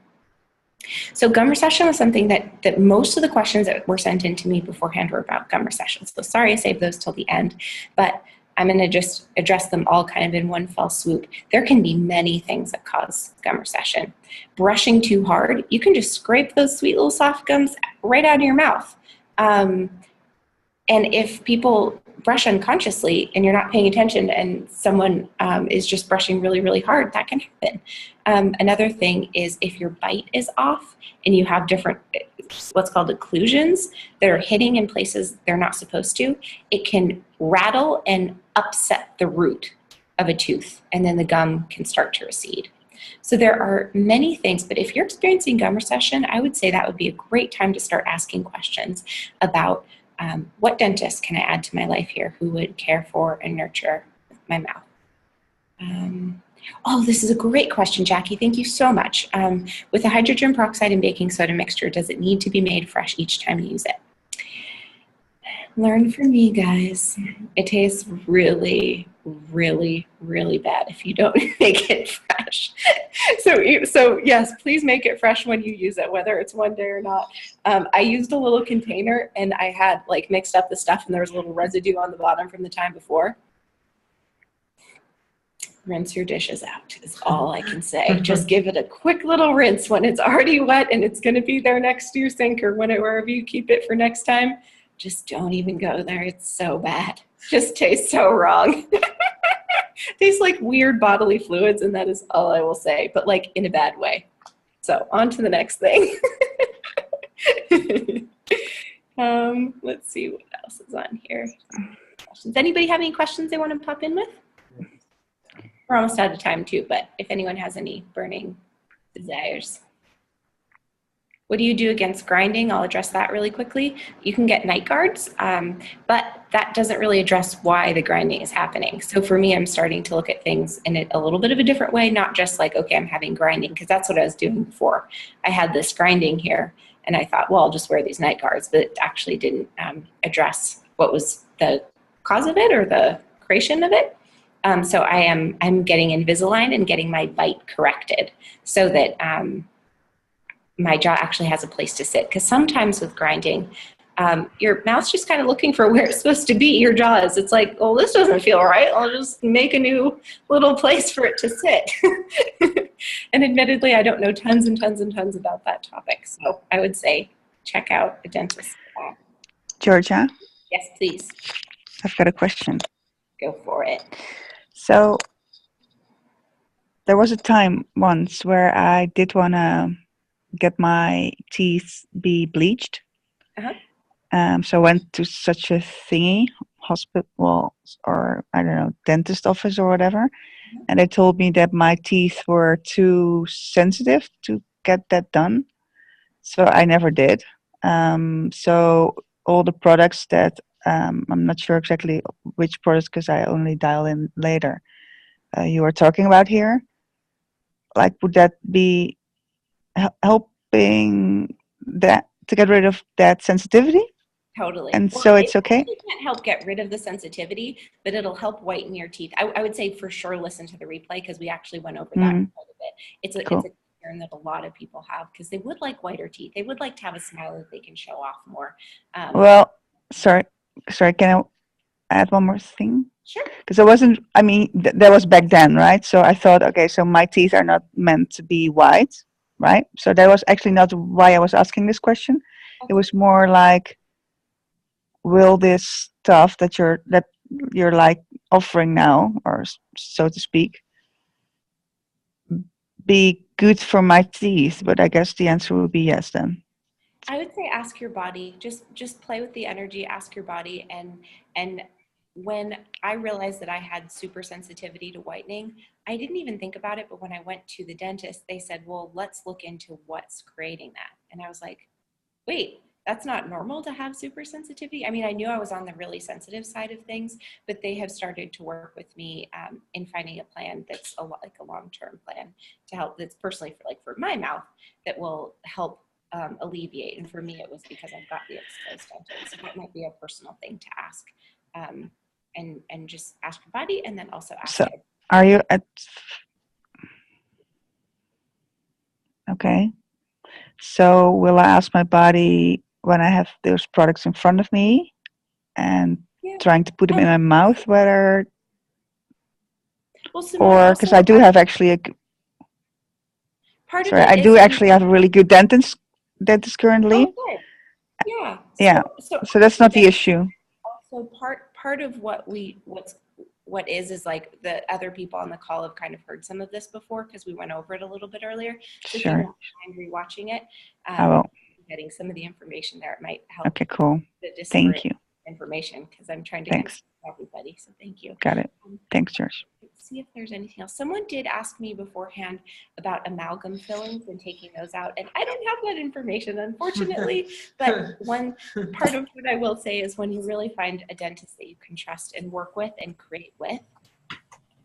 So gum recession was something that most of the questions that were sent in to me beforehand were about gum recession. So sorry I saved those till the end, but I'm going to just address them all kind of in one fell swoop. There can be many things that cause gum recession. Brushing too hard, you can just scrape those sweet little soft gums right out of your mouth. And if people brush unconsciously and you're not paying attention and someone is just brushing really, really hard, that can happen. Another thing is if your bite is off and you have different, what's called occlusions that are hitting in places they're not supposed to, it can rattle and upset the root of a tooth, and then the gum can start to recede. So there are many things, but if you're experiencing gum recession, I would say that would be a great time to start asking questions about what dentist can I add to my life here who would care for and nurture my mouth? Oh, this is a great question, Jackie. Thank you so much. With the hydrogen peroxide and baking soda mixture, does it need to be made fresh each time you use it? Learn from me, guys. It tastes really, really, really bad if you don't make it fresh. So yes, please make it fresh when you use it, whether it's one day or not. I used a little container and I had like mixed up the stuff and there was a little residue on the bottom from the time before. Rinse your dishes out is all I can say. Just give it a quick little rinse when it's already wet and it's going to be there next to your sink or wherever you keep it for next time. Just don't even go there. It's so bad. Just tastes so wrong. Tastes like weird bodily fluids, and that is all I will say, but like in a bad way. So on to the next thing. Let's see what else is on here. Does anybody have any questions they want to pop in with? We're almost out of time too, but if anyone has any burning desires. What do you do against grinding? I'll address that really quickly. You can get night guards, but that doesn't really address why the grinding is happening. So for me, I'm starting to look at things in a little bit of a different way, not just like, okay, I'm having grinding, because that's what I was doing before. I had this grinding here, and I thought, well, I'll just wear these night guards, but it actually didn't address what was the cause of it or the creation of it. So I'm getting Invisalign and getting my bite corrected so that my jaw actually has a place to sit. Because sometimes with grinding, your mouth's just kind of looking for where it's supposed to be. Your jaw is. It's like, well, this doesn't feel right. I'll just make a new little place for it to sit. And admittedly, I don't know tons and tons and tons about that topic. So I would say check out a dentist. Georgia? Yes, please. I've got a question. Go for it. So there was a time once where I did want to get my teeth be bleached. So I went to such a thingy, hospital or I don't know, dentist office or whatever. And they told me that my teeth were too sensitive to get that done. So I never did. So all the products that, I'm not sure exactly which products because I only dial in later, you were talking about here, like would that be helping that to get rid of that sensitivity? Totally. And well, so it's okay? It can't help get rid of the sensitivity, but it'll help whiten your teeth. I would say for sure listen to the replay because we actually went over that quite a bit. It's a concern that a lot of people have because they would like whiter teeth. They would like to have a smile that they can show off more. Well, sorry, can I add one more thing? Sure. Because I that was back then, right? So I thought, okay, so my teeth are not meant to be white. right? So that was actually not why I was asking this question. It was more like, will this stuff that you're like offering now, or so to speak, be good for my teeth? But I guess the answer would be yes then. I would say ask your body. Just play with the energy. Ask your body. And when I realized that I had super sensitivity to whitening, I didn't even think about it. But when I went to the dentist, they said, "Well, let's look into what's creating that." And I was like, "Wait, that's not normal to have super sensitivity." I mean, I knew I was on the really sensitive side of things, but they have started to work with me in finding a plan that's like a long-term plan to help. That's personally for my mouth that will help alleviate. And for me, it was because I've got the exposed dental. So that might be a personal thing to ask, and just ask your body, and then also ask. So, are you at? Okay. So, will I ask my body when I have those products in front of me, and trying to put them in my mouth, whether? Well, or because I do have actually a. Sorry, I do actually have a really good dentist currently. Oh, good. Yeah. Yeah. So that's not the issue. Also, part of what is like the other people on the call have kind of heard some of this before because we went over it a little bit earlier. So if you don't mind rewatching it, I will. Getting some of the information there, it might help. Okay, cool. Thank you. Information because I'm trying to Thanks. get everybody. So thank you. Got it. Thanks, George. Let's see if there's anything else. Someone did ask me beforehand about amalgam fillings and taking those out, and I don't have that information, unfortunately. But one part of what I will say is when you really find a dentist that you can trust and work with and create with,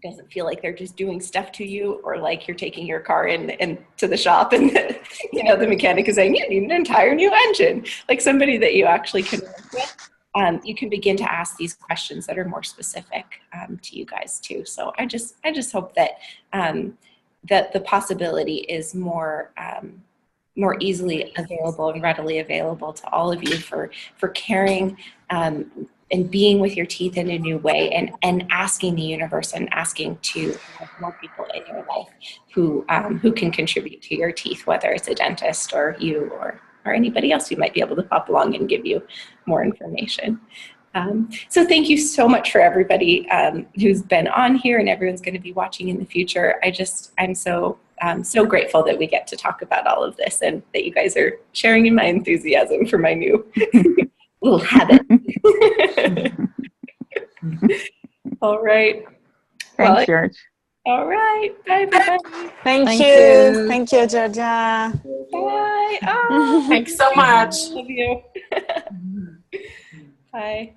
doesn't feel like they're just doing stuff to you, or like you're taking your car in to the shop and the mechanic is saying you need an entire new engine. Like somebody that you actually can work with. You can begin to ask these questions that are more specific to you guys too. So I just hope that that the possibility is more easily available and readily available to all of you for caring and being with your teeth in a new way, and asking the universe and asking to have more people in your life who can contribute to your teeth, whether it's a dentist or you or anybody else who might be able to pop along and give you more information. So thank you so much for everybody who's been on here, and everyone's going to be watching in the future. I'm so grateful that we get to talk about all of this, and that you guys are sharing in my enthusiasm for my new little habit. All right. Thanks, George. All right. Bye, everybody. Thank you. Thank you, Georgia. Bye. Oh, Thanks so much. love you. Bye.